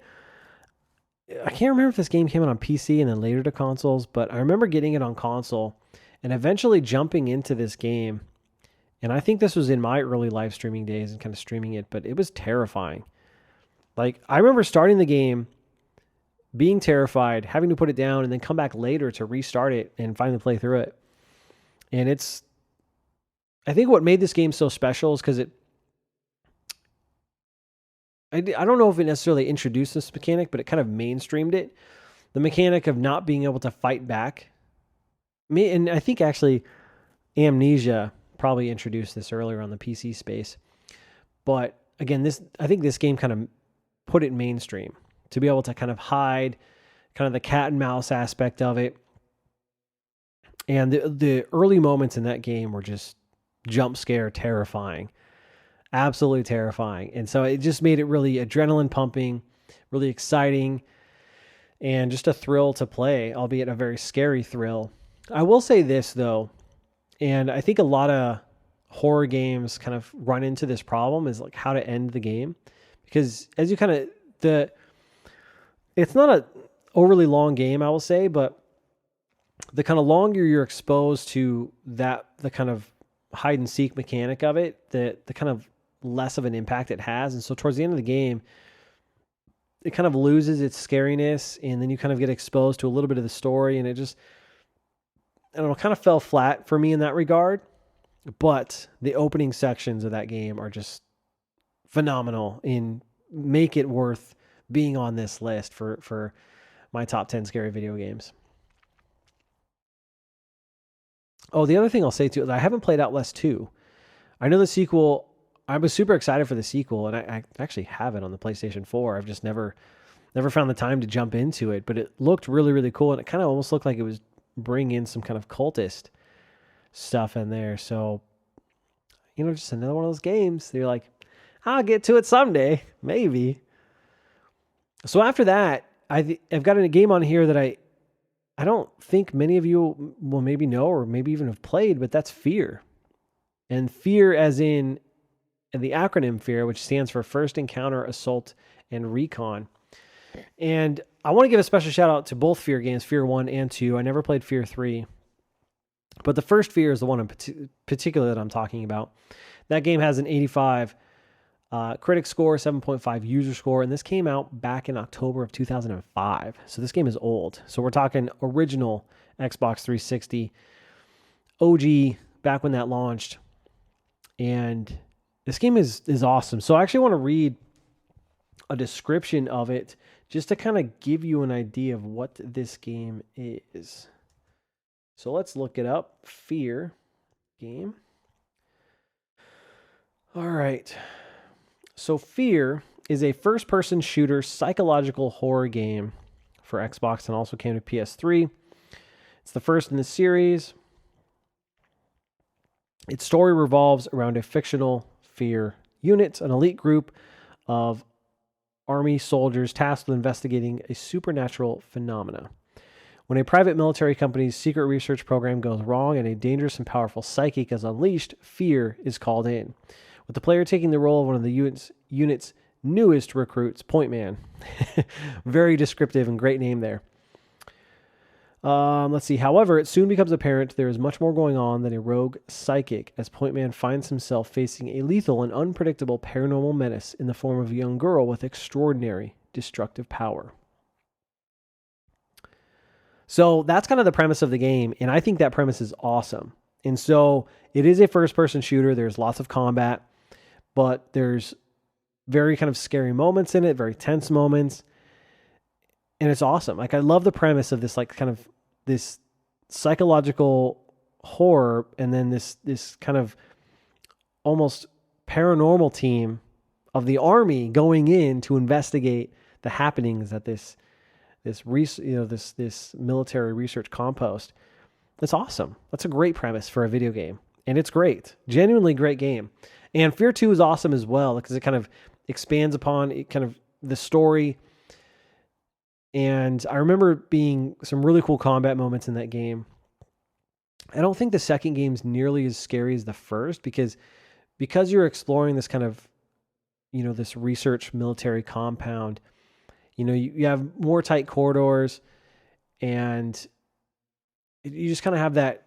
remember if this game came out on PC and then later to consoles, but I remember getting it on console and eventually jumping into this game. And I think this was in my early live streaming days and kind of streaming it, but it was terrifying. Like, I remember starting the game, being terrified, having to put it down, and then come back later to restart it and finally play through it. And I think what made this game so special is because I don't know if it necessarily introduced this mechanic, but it kind of mainstreamed it. The mechanic of not being able to fight back. And I think actually Amnesia probably introduced this earlier on the PC space. But again, I think this game kind of put it mainstream, to be able to kind of hide, kind of the cat and mouse aspect of it. And the early moments in that game were just jump scare terrifying, absolutely terrifying. And so it just made it really adrenaline pumping, really exciting, and just a thrill to play, albeit a very scary thrill. I will say this though, and I think a lot of horror games kind of run into this problem, is like how to end the game, because as you it's not an overly long game, I will say, but the kind of longer you're exposed to the kind of hide and seek mechanic of it, the kind of less of an impact it has. And so towards the end of the game, it kind of loses its scariness, and then you kind of get exposed to a little bit of the story, and it just, I don't know, kind of fell flat for me in that regard. But the opening sections of that game are just phenomenal and make it worth being on this list for my top 10 scary video games. Oh, the other thing I'll say too is I haven't played Outlast 2. I know the sequel. I was super excited for the sequel, and I actually have it on the PlayStation 4. I've just never found the time to jump into it, but it looked really, really cool, and it kind of almost looked like it was bringing in some kind of cultist stuff in there. So, just another one of those games. You're like, I'll get to it someday, maybe. So after that, I've got a game on here that I don't think many of you will maybe know or maybe even have played, but that's Fear. And Fear as in the acronym Fear, which stands for First Encounter, Assault, and Recon. And I want to give a special shout out to both Fear games, Fear 1 and 2. I never played Fear 3. But the first Fear is the one in particular that I'm talking about. That game has an 85 critic score, 7.5 user score, and this came out back in October of 2005. So this game is old. So we're talking original Xbox 360, OG, back when that launched. And this game is awesome. So I actually want to read a description of it just to kind of give you an idea of what this game is. So let's look it up. Fear game. All right. So Fear is a first-person shooter psychological horror game for Xbox and also came to PS3. It's the first in the series. Its story revolves around a fictional Fear unit, an elite group of army soldiers tasked with investigating a supernatural phenomena. When a private military company's secret research program goes wrong and a dangerous and powerful psychic is unleashed, Fear is called in. with the player taking the role of one of the unit's newest recruits, Point Man. Very descriptive and great name there. Let's see. However, it soon becomes apparent there is much more going on than a rogue psychic, as Point Man finds himself facing a lethal and unpredictable paranormal menace in the form of a young girl with extraordinary destructive power. So that's kind of the premise of the game, and I think that premise is awesome. And so it is a first-person shooter. There's lots of combat, but there's very kind of scary moments in it, very tense moments, and it's awesome. Like, I love the premise of this, like, kind of this psychological horror, and then this kind of almost paranormal team of the army going in to investigate the happenings at this military research compost. That's awesome. That's a great premise for a video game, and it's great, genuinely great game. And Fear 2 is awesome as well because it kind of expands upon it, kind of the story. And I remember being some really cool combat moments in that game. I don't think the second game's nearly as scary as the first because you're exploring this kind of, this research military compound. You have more tight corridors, and you just kind of have that,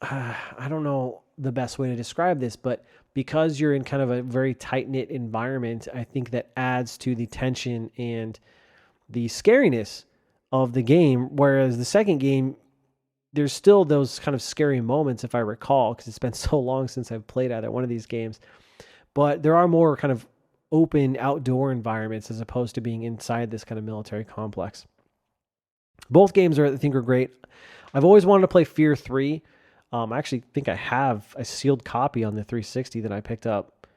I don't know the best way to describe this, but because you're in kind of a very tight-knit environment, I think that adds to the tension and the scariness of the game. Whereas the second game, there's still those kind of scary moments, if I recall, because it's been so long since I've played either one of these games. But there are more kind of open outdoor environments as opposed to being inside this kind of military complex. Both games I think are great. I've always wanted to play Fear 3. I actually think I have a sealed copy on the 360 that I picked up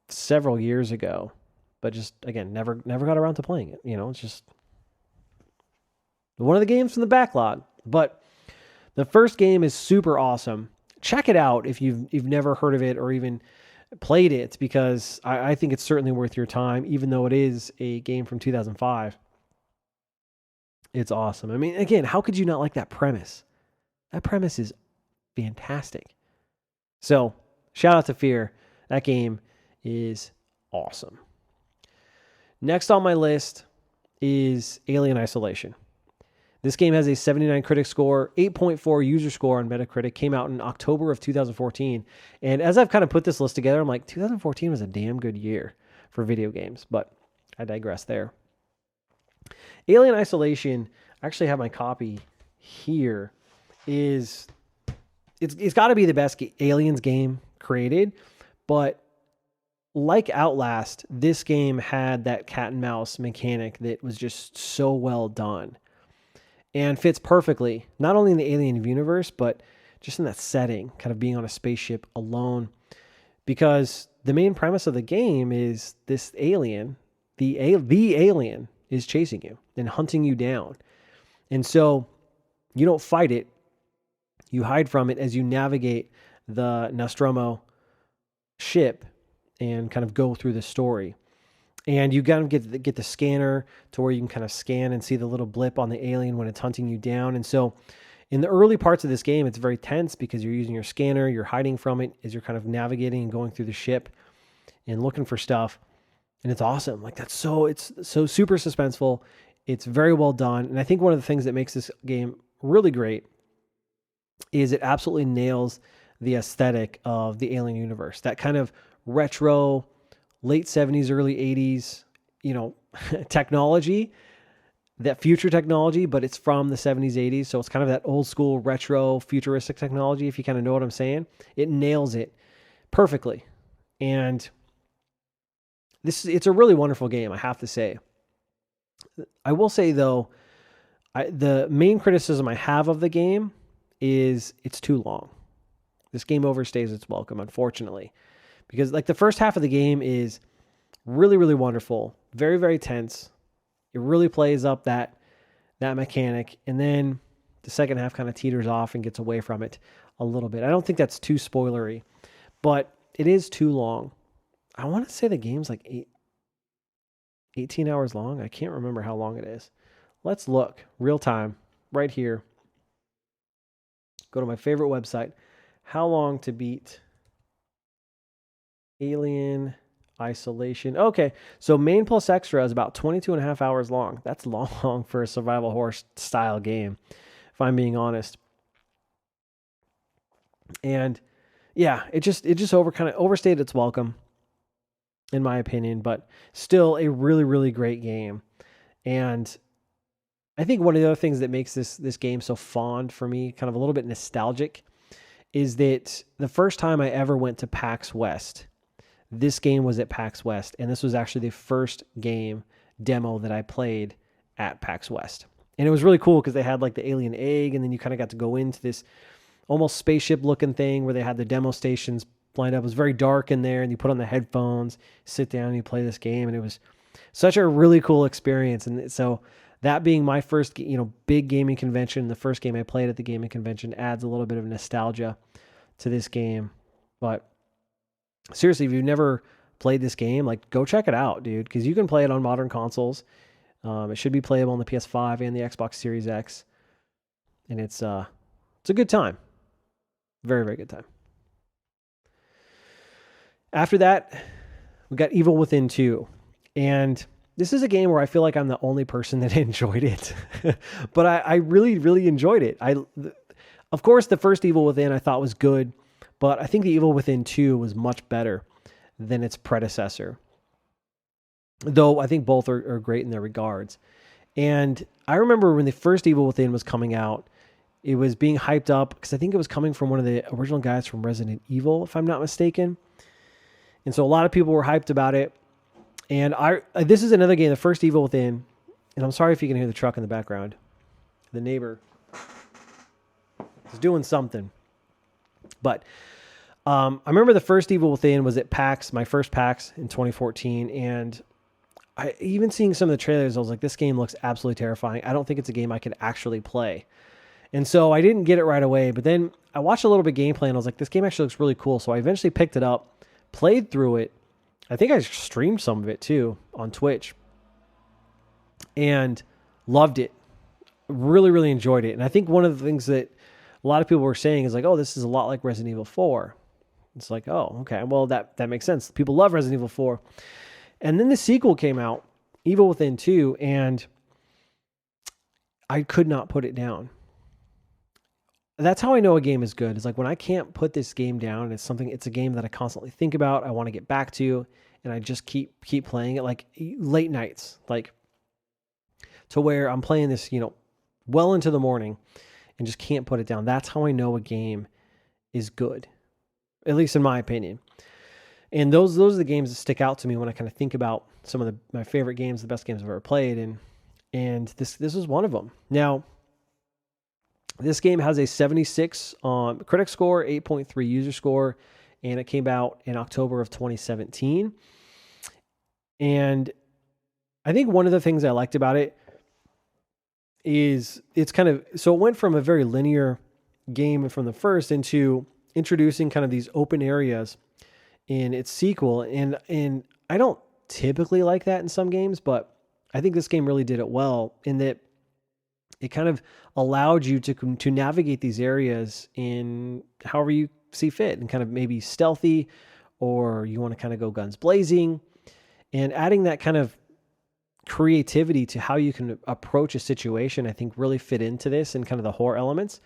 several years ago, but just, again, never got around to playing it. It's just one of the games from the backlog. But the first game is super awesome. Check it out if you've never heard of it or even played it, because I think it's certainly worth your time, even though it is a game from 2005. It's awesome. I mean, again, how could you not like that premise? That premise is fantastic. So, shout out to Fear. That game is awesome. Next on my list is Alien Isolation. This game has a 79 critic score, 8.4 user score on Metacritic, came out in October of 2014. And as I've kind of put this list together, I'm like, 2014 was a damn good year for video games, but I digress there. Alien Isolation, I actually have my copy here, it's got to be the best Aliens game created, but like Outlast, this game had that cat and mouse mechanic that was just so well done and fits perfectly, not only in the Alien universe, but just in that setting, kind of being on a spaceship alone, because the main premise of the game is this alien, the alien is chasing you and hunting you down. And so you don't fight it, you hide from it as you navigate the Nostromo ship and kind of go through the story. And you kind of get the scanner to where you can kind of scan and see the little blip on the alien when it's hunting you down. And so in the early parts of this game, it's very tense because you're using your scanner, you're hiding from it as you're kind of navigating and going through the ship and looking for stuff. And it's awesome. Like it's so super suspenseful. It's very well done. And I think one of the things that makes this game really great is it absolutely nails the aesthetic of the Alien universe. That kind of retro, late 70s, early 80s, technology, that future technology, but it's from the 70s, 80s. So it's kind of that old school retro futuristic technology, if you kind of know what I'm saying. It nails it perfectly. And it's a really wonderful game, I have to say. I will say, though, the main criticism I have of the game is it's too long. This game overstays its welcome, unfortunately. Because like the first half of the game is really, really wonderful. Very, very tense. It really plays up that mechanic. And then the second half kind of teeters off and gets away from it a little bit. I don't think that's too spoilery, but it is too long. I want to say the game's like 18 hours long. I can't remember how long it is. Let's look real time right here. Go to my favorite website. How long to beat Alien Isolation. Okay, so main plus extra is about 22 and a half hours long. That's long for a survival horror style game, if I'm being honest. And yeah, it just kind of overstayed its welcome, in my opinion, but still a really, really great game. And I think one of the other things that makes this game so fond for me, kind of a little bit nostalgic, is that the first time I ever went to PAX West, this game was at PAX West, and this was actually the first game demo that I played at PAX West. And it was really cool because they had like the alien egg, and then you kind of got to go into this almost spaceship looking thing where they had the demo stations lined up. It was very dark in there, and you put on the headphones, sit down, and you play this game, and it was such a really cool experience. And so that being my first, big gaming convention, the first game I played at the gaming convention, adds a little bit of nostalgia to this game. But seriously, if you've never played this game, like, go check it out, dude, because you can play it on modern consoles. It should be playable on the PS5 and the Xbox Series X, and it's a good time. Very, very good time. After that, we got Evil Within 2. And this is a game where I feel like I'm the only person that enjoyed it. But I really, really enjoyed it. Of course, the first Evil Within I thought was good, but I think the Evil Within 2 was much better than its predecessor. Though I think both are great in their regards. And I remember when the first Evil Within was coming out, it was being hyped up because I think it was coming from one of the original guys from Resident Evil, if I'm not mistaken. And so a lot of people were hyped about it. And this is another game, the first Evil Within, and I'm sorry if you can hear the truck in the background. The neighbor is doing something. But I remember the first Evil Within was at PAX, my first PAX in 2014, and even seeing some of the trailers, I was like, this game looks absolutely terrifying. I don't think it's a game I could actually play. And so I didn't get it right away, but then I watched a little bit of gameplay, and I was like, this game actually looks really cool. So I eventually picked it up, played through it. I think I streamed some of it too on Twitch and loved it. Really, really enjoyed it. And I think one of the things that a lot of people were saying is like, oh, this is a lot like Resident Evil 4. It's like, oh, okay. Well, that makes sense. People love Resident Evil 4. And then the sequel came out, Evil Within 2, and I could not put it down. That's how I know a game is good. It's like when I can't put this game down, it's a game that I constantly think about, I want to get back to, and I just keep playing it, like late nights, like to where I'm playing this, well into the morning and just can't put it down. That's how I know a game is good, at least in my opinion. And those are the games that stick out to me when I kind of think about some of my favorite games, the best games I've ever played, and this is one of them. Now, this game has a 76 critic score, 8.3 user score, and it came out in October of 2017. And I think one of the things I liked about it is it went from a very linear game from the first into introducing kind of these open areas in its sequel. And I don't typically like that in some games, but I think this game really did it well in that it kind of allowed you to navigate these areas in however you see fit, and kind of maybe stealthy, or you want to kind of go guns blazing, and adding that kind of creativity to how you can approach a situation, I think really fit into this and kind of the horror elements.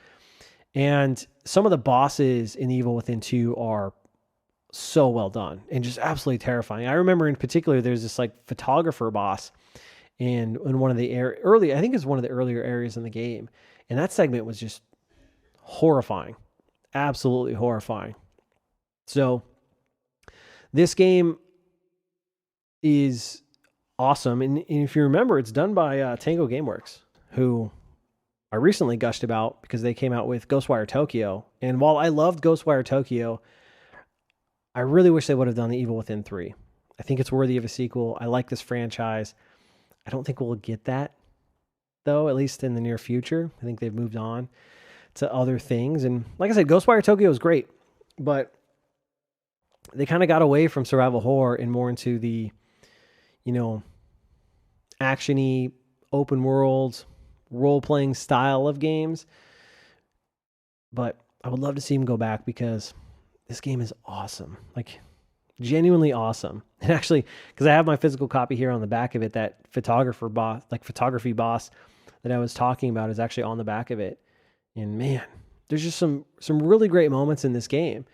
And some of the bosses in Evil Within 2 are so well done and just absolutely terrifying. I remember in particular, there's this like photographer boss in one of the I think it's one of the earlier areas in the game. And that segment was just horrifying, absolutely horrifying. So this game is awesome. And if you remember, it's done by Tango Gameworks, who I recently gushed about because they came out with Ghostwire Tokyo. And while I loved Ghostwire Tokyo, I really wish they would have done the Evil Within 3. I think it's worthy of a sequel. I like this franchise. I don't think we'll get that, though, at least in the near future. I think they've moved on to other things. And like I said, Ghostwire Tokyo is great, but they kind of got away from survival horror and more into the, action-y, open world, role-playing style of games. But I would love to see them go back because this game is awesome. Like, Genuinely awesome. And actually, because I have my physical copy here on the back of it, that photography boss that I was talking about is actually on the back of it. And man, there's just some really great moments in this game.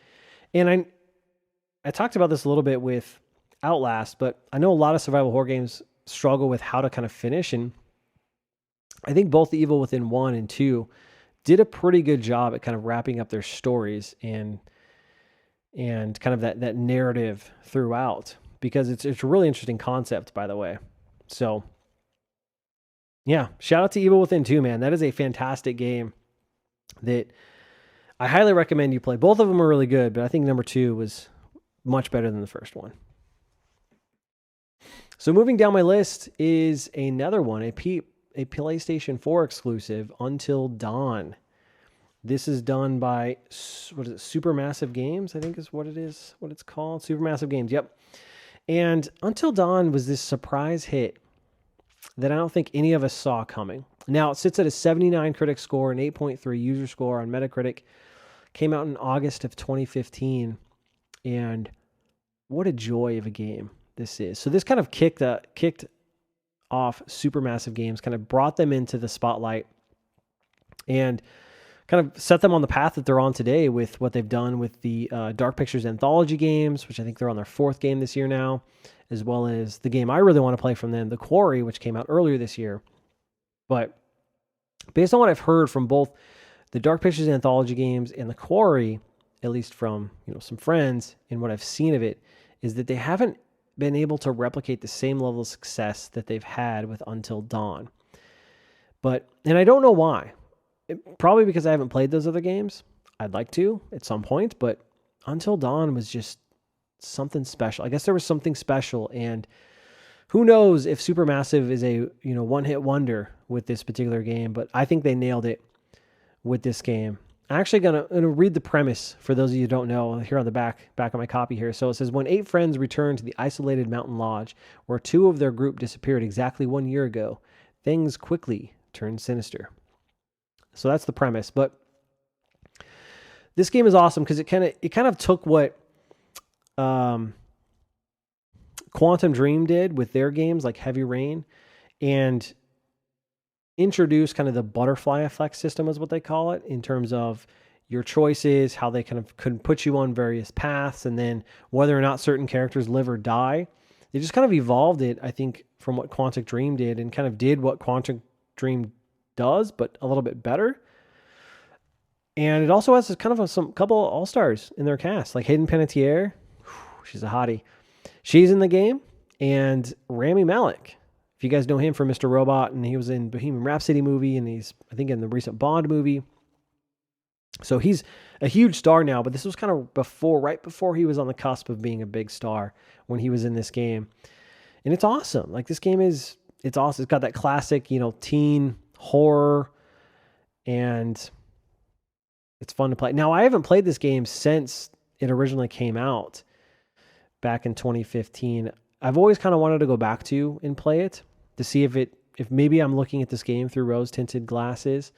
And I talked about this a little bit with Outlast, but I know a lot of survival horror games struggle with how to kind of finish. And I think both The Evil Within 1 and 2 did a pretty good job at kind of wrapping up their stories and kind of that narrative throughout, because it's a really interesting concept, by the way. So yeah, shout out to Evil Within 2, man. That is a fantastic game that I highly recommend you play. Both of them are really good, but I think number 2 was much better than the first one. So moving down my list is another one, a PlayStation 4 exclusive, Until Dawn. This is done by, Supermassive Games, I think is what it's called. Supermassive Games, yep. And Until Dawn was this surprise hit that I don't think any of us saw coming. Now, it sits at a 79 critic score and 8.3 user score on Metacritic. Came out in August of 2015. And what a joy of a game this is. So this kind of kicked off Supermassive Games, kind of brought them into the spotlight, and kind of set them on the path that they're on today with what they've done with the Dark Pictures anthology games, which I think they're on their 4th game this year now, as well as the game I really want to play from them, The Quarry, which came out earlier this year. But based on what I've heard from both the Dark Pictures anthology games and The Quarry, at least from some friends and what I've seen of it, is that they haven't been able to replicate the same level of success that they've had with Until Dawn. And I don't know why. Probably because I haven't played those other games. I'd like to at some point, but Until Dawn was just something special. I guess there was something special, and who knows if Supermassive is a one-hit wonder with this particular game, but I think they nailed it with this game. I'm actually gonna read the premise for those of you who don't know here on the back of my copy here. So it says, when 8 friends return to the isolated mountain lodge where 2 of their group disappeared exactly 1 year ago, things quickly turn sinister. So that's the premise. But this game is awesome because it kind of took what Quantum Dream did with their games like Heavy Rain and introduced kind of the butterfly effect system, is what they call it, in terms of your choices, how they kind of could put you on various paths, and then whether or not certain characters live or die. They just kind of evolved it, I think, from what Quantum Dream did, and kind of did what Quantum Dream does, but a little bit better. And it also has kind of some couple of all-stars in their cast, like Hayden Panettiere. She's a hottie. She's in the game. And Rami Malek. If you guys know him from Mr. Robot, and he was in Bohemian Rhapsody movie, and he's, I think, in the recent Bond movie. So he's a huge star now, but this was kind of right before he was on the cusp of being a big star when he was in this game. And it's awesome. Like, this game it's awesome. It's got that classic, teen horror, and it's fun to play. Now, I haven't played this game since it originally came out back in 2015. I've always kind of wanted to go back to and play it to see if maybe I'm looking at this game through rose-tinted glasses,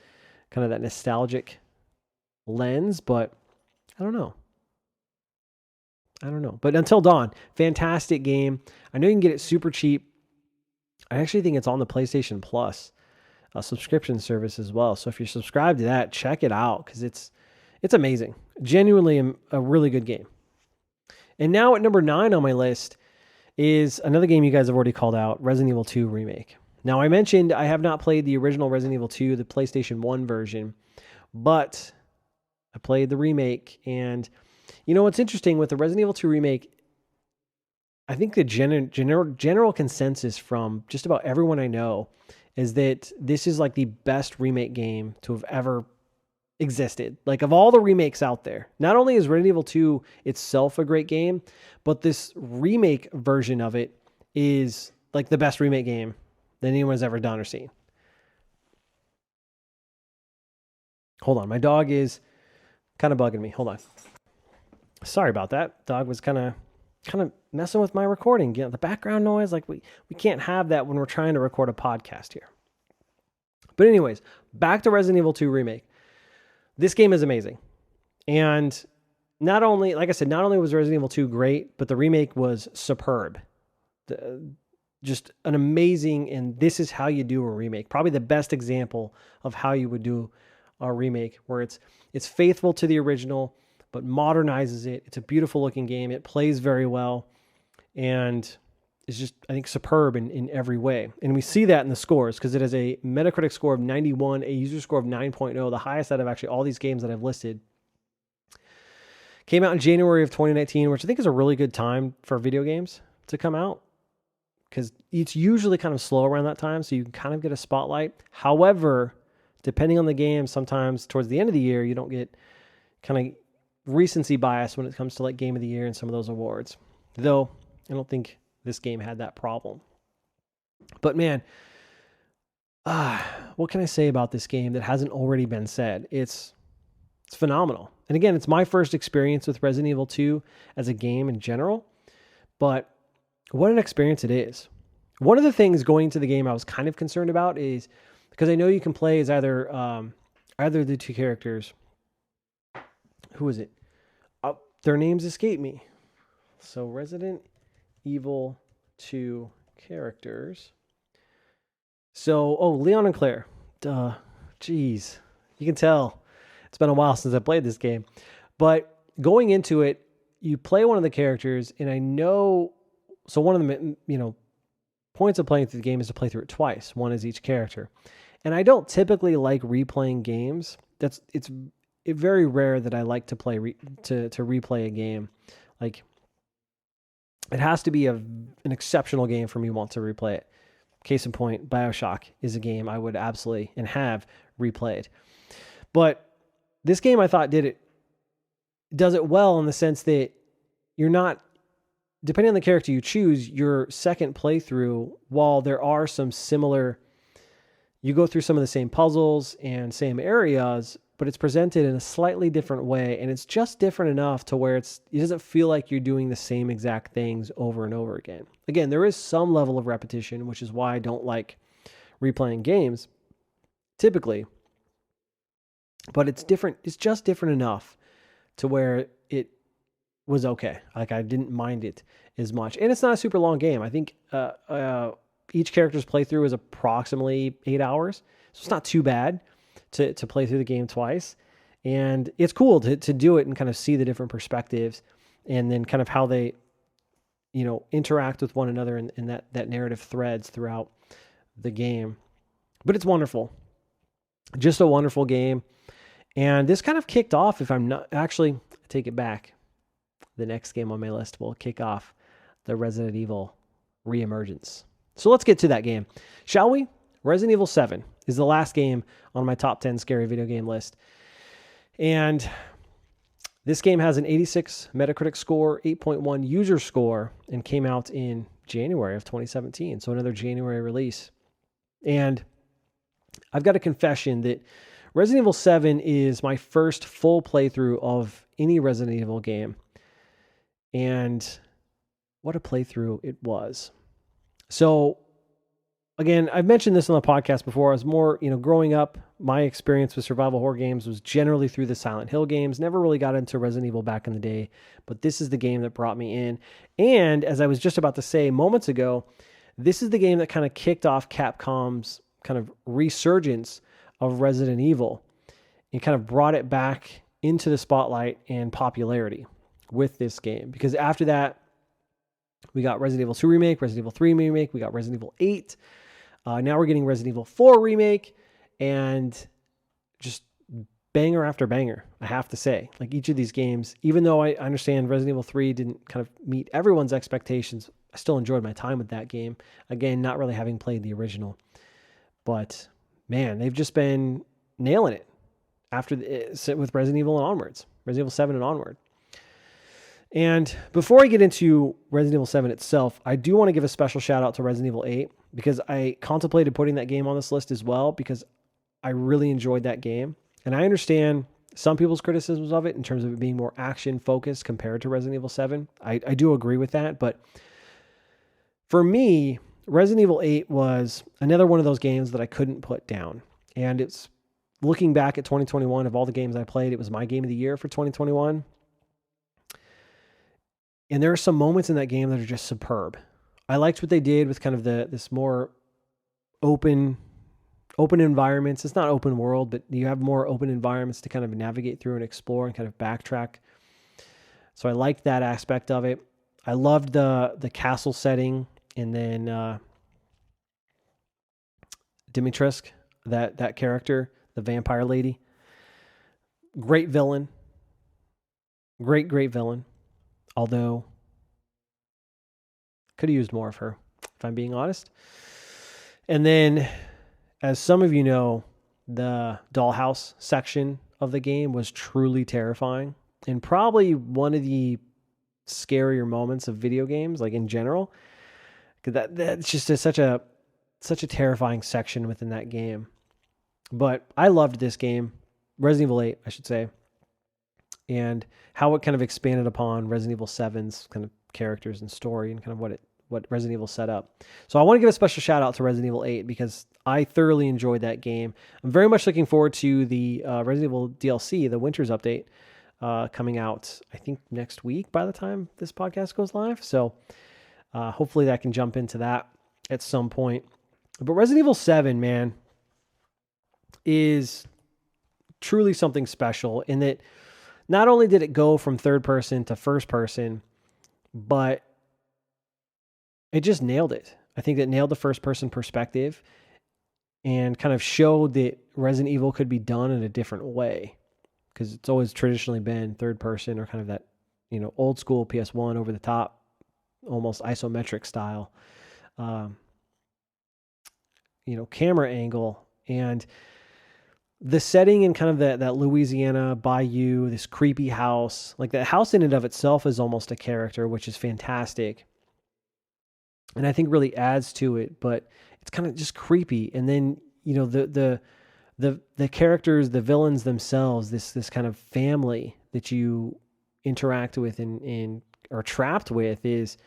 kind of that nostalgic lens, but I don't know. But Until Dawn, fantastic game. I know you can get it super cheap. I actually think it's on the PlayStation Plus subscription service as well. So if you're subscribed to that, check it out because it's amazing. Genuinely a really good game. And now at number 9 on my list is another game you guys have already called out, Resident Evil 2 Remake. Now, I mentioned I have not played the original Resident Evil 2, the PlayStation 1 version, but I played the remake. And what's interesting with the Resident Evil 2 Remake, I think the general consensus from just about everyone I know is that this is like the best remake game to have ever existed. Like, of all the remakes out there, not only is Resident Evil 2 itself a great game, but this remake version of it is like the best remake game that anyone's ever done or seen. Hold on, my dog is kind of bugging me. Hold on. Sorry about that. Dog was kind of messing with my recording. The background noise, like we can't have that when we're trying to record a podcast here. But anyways, back to Resident Evil 2 Remake. This game is amazing. And not only, like I said, not only was Resident Evil 2 great, but the remake was superb. Just an amazing, and this is how you do a remake. Probably the best example of how you would do a remake, where it's faithful to the original, but modernizes it. It's a beautiful looking game. It plays very well, and is just, I think, superb in every way. And we see that in the scores, because it has a Metacritic score of 91, a user score of 9.0, the highest out of actually all these games that I've listed. Came out in January of 2019, which I think is a really good time for video games to come out, because it's usually kind of slow around that time, so you can kind of get a spotlight. However, depending on the game, sometimes towards the end of the year, you don't get kind of recency bias when it comes to like Game of the Year and some of those awards. Though, I don't think this game had that problem. But man, what can I say about this game that hasn't already been said? It's phenomenal. And again, it's my first experience with Resident Evil 2 as a game in general, but what an experience it is. One of the things going into the game I was kind of concerned about is, because I know you can play as either of the two characters. Who is it? Their names escape me. So Resident Evil 2 characters. So, Leon and Claire. Duh. Jeez. You can tell it's been a while since I played this game. But going into it, you play one of the characters, and I know, so one of the, points of playing through the game is to play through it twice. One is each character. And I don't typically like replaying games. It's very rare that I like to play to replay a game. Like, it has to be an exceptional game for me to want to replay it. Case in point, BioShock is a game I would absolutely and have replayed. But this game, I thought, does it well in the sense that you're not, depending on the character you choose, your second playthrough, while there are some similar, you go through some of the same puzzles and same areas, but it's presented in a slightly different way, and it's just different enough to where it doesn't feel like you're doing the same exact things over and over again. Again, there is some level of repetition, which is why I don't like replaying games, typically. But it's different. It's just different enough to where it was okay. Like, I didn't mind it as much. And it's not a super long game. I think each character's playthrough is approximately 8 hours. So it's not too bad to play through the game twice. And it's cool to do it and kind of see the different perspectives, and then kind of how they, interact with one another in that narrative threads throughout the game. But it's wonderful. Just a wonderful game. And this kind of kicked off, if I'm not, actually, take it back. The next game on my list will kick off the Resident Evil reemergence. So let's get to that game, shall we? Resident Evil 7 is the last game on my top 10 scary video game list. And this game has an 86 Metacritic score, 8.1 user score, and came out in January of 2017. So another January release. And I've got a confession that Resident Evil 7 is my first full playthrough of any Resident Evil game. And what a playthrough it was. So, again, I've mentioned this on the podcast before. I was more, growing up, my experience with survival horror games was generally through the Silent Hill games. Never really got into Resident Evil back in the day, but this is the game that brought me in. And as I was just about to say moments ago, this is the game that kind of kicked off Capcom's kind of resurgence of Resident Evil and kind of brought it back into the spotlight and popularity with this game. Because after that, we got Resident Evil 2 Remake, Resident Evil 3 Remake, we got Resident Evil 8. Now we're getting Resident Evil 4 Remake, and just banger after banger, I have to say. Like, each of these games, even though I understand Resident Evil 3 didn't kind of meet everyone's expectations, I still enjoyed my time with that game. Again, not really having played the original. But, man, they've just been nailing it with Resident Evil and onwards. Resident Evil 7 and onward. And before I get into Resident Evil 7 itself, I do want to give a special shout out to Resident Evil 8, because I contemplated putting that game on this list as well, because I really enjoyed that game. And I understand some people's criticisms of it in terms of it being more action focused compared to Resident Evil 7. I do agree with that. But for me, Resident Evil 8 was another one of those games that I couldn't put down. And it's looking back at 2021, of all the games I played, it was my game of the year for 2021. And there are some moments in that game that are just superb. I liked what they did with kind of this more open environments. It's not open world, but you have more open environments to kind of navigate through and explore and kind of backtrack. So I liked that aspect of it. I loved the castle setting, and then Dimitrescu, that character, the vampire lady. Great villain. Great villain. Although could have used more of her, if I'm being honest. And then, as some of you know, the dollhouse section of the game was truly terrifying and probably one of the scarier moments of video games, like in general. Because that's just such a terrifying section within that game. But I loved this game, Resident Evil 8, I should say, and how it kind of expanded upon Resident Evil 7's kind of characters and story and kind of what Resident Evil set up. So I want to give a special shout out to Resident Evil 8 because I thoroughly enjoyed that game. I'm very much looking forward to the Resident Evil DLC, the Winter's Update, coming out, I think, next week by the time this podcast goes live. So hopefully I can jump into that at some point. But Resident Evil 7, man, is truly something special in that not only did it go from third person to first person, but it just nailed it. I think that nailed the first person perspective and kind of showed that Resident Evil could be done in a different way, because it's always traditionally been third person or kind of that, old school PS1 over the top, almost isometric style, camera angle. And the setting in kind of that Louisiana bayou, this creepy house, like that house in and of itself is almost a character, which is fantastic. And I think really adds to it, but it's kind of just creepy. And then, the characters, the villains themselves, this kind of family that you interact with and are trapped with is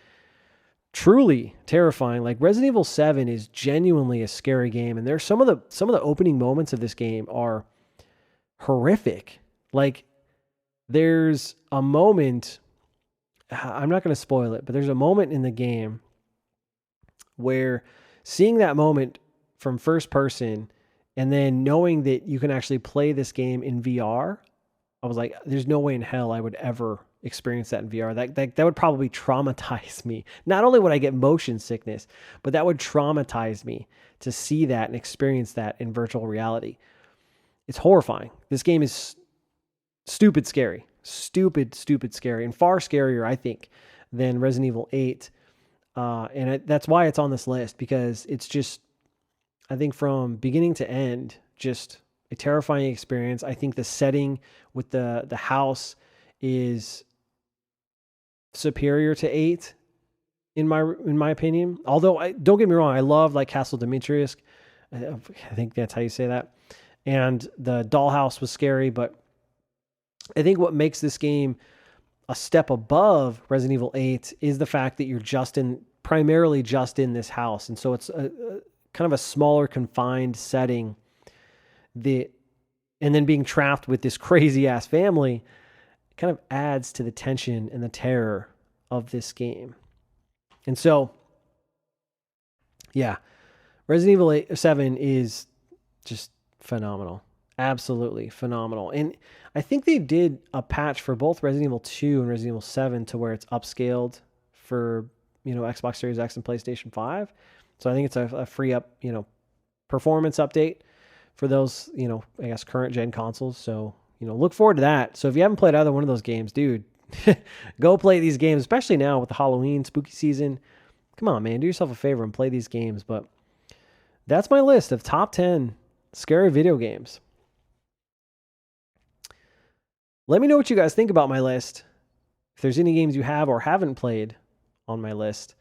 truly terrifying. Like Resident Evil 7 is genuinely a scary game, and there's some of the opening moments of this game are horrific. Like there's a moment, I'm not going to spoil it, but there's a moment in the game where seeing that moment from first person and then knowing that you can actually play this game in VR, I was like, there's no way in hell I would ever experience that in VR. That would probably traumatize me. Not only would I get motion sickness, but that would traumatize me to see that and experience that in virtual reality. It's horrifying. This game is stupid scary, and far scarier, I think, than Resident Evil 8. That's why it's on this list, because it's just, I think from beginning to end, just a terrifying experience. I think the setting with the house is superior to 8 in my opinion. Although don't get me wrong, I love like Castle Dimitrescu. I think that's how you say that. And the dollhouse was scary, but I think what makes this game a step above Resident Evil 8 is the fact that you're primarily just in this house. And so it's a kind of a smaller confined setting, and then being trapped with this crazy ass family kind of adds to the tension and the terror of this game. And so, yeah, Resident Evil 7 is just phenomenal. Absolutely phenomenal. And I think they did a patch for both Resident Evil 2 and Resident Evil 7 to where it's upscaled for, Xbox Series X and PlayStation 5. So I think it's a free up, performance update for those, I guess current gen consoles. So, look forward to that. So if you haven't played either one of those games, dude, go play these games, especially now with the Halloween spooky season. Come on, man, do yourself a favor and play these games. But that's my list of top 10 scary video games. Let me know what you guys think about my list. If there's any games you have or haven't played on my list,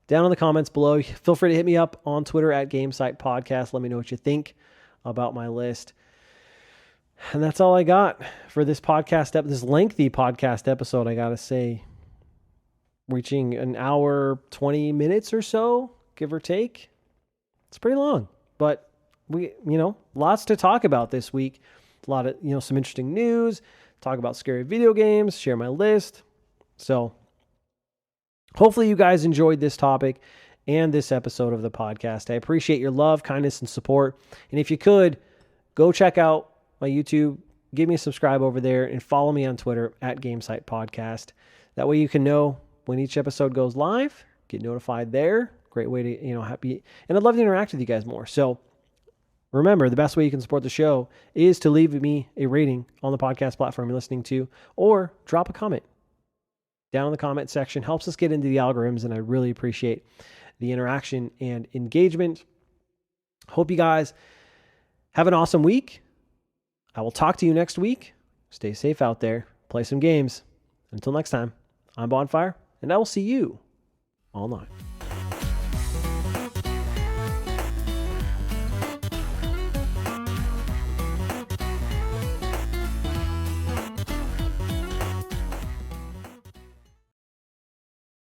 down in the comments below. Feel free to hit me up on Twitter at Gamecite Podcast. Let me know what you think about my list. And that's all I got for this podcast, this lengthy podcast episode, I got to say. Reaching an hour, 20 minutes or so, give or take. It's pretty long, but we, lots to talk about this week. A lot of, some interesting news, talk about scary video games, share my list. So hopefully you guys enjoyed this topic and this episode of the podcast. I appreciate your love, kindness, and support. And if you could, go check out my YouTube, give me a subscribe over there, and follow me on Twitter at Gamecite Podcast. That way you can know when each episode goes live, get notified there. Great way to, happy. And I'd love to interact with you guys more. So remember, the best way you can support the show is to leave me a rating on the podcast platform you're listening to, or drop a comment down in the comment section. Helps us get into the algorithms, and I really appreciate the interaction and engagement. Hope you guys have an awesome week. I will talk to you next week. Stay safe out there. Play some games. Until next time, I'm Bonfire, and I will see you online.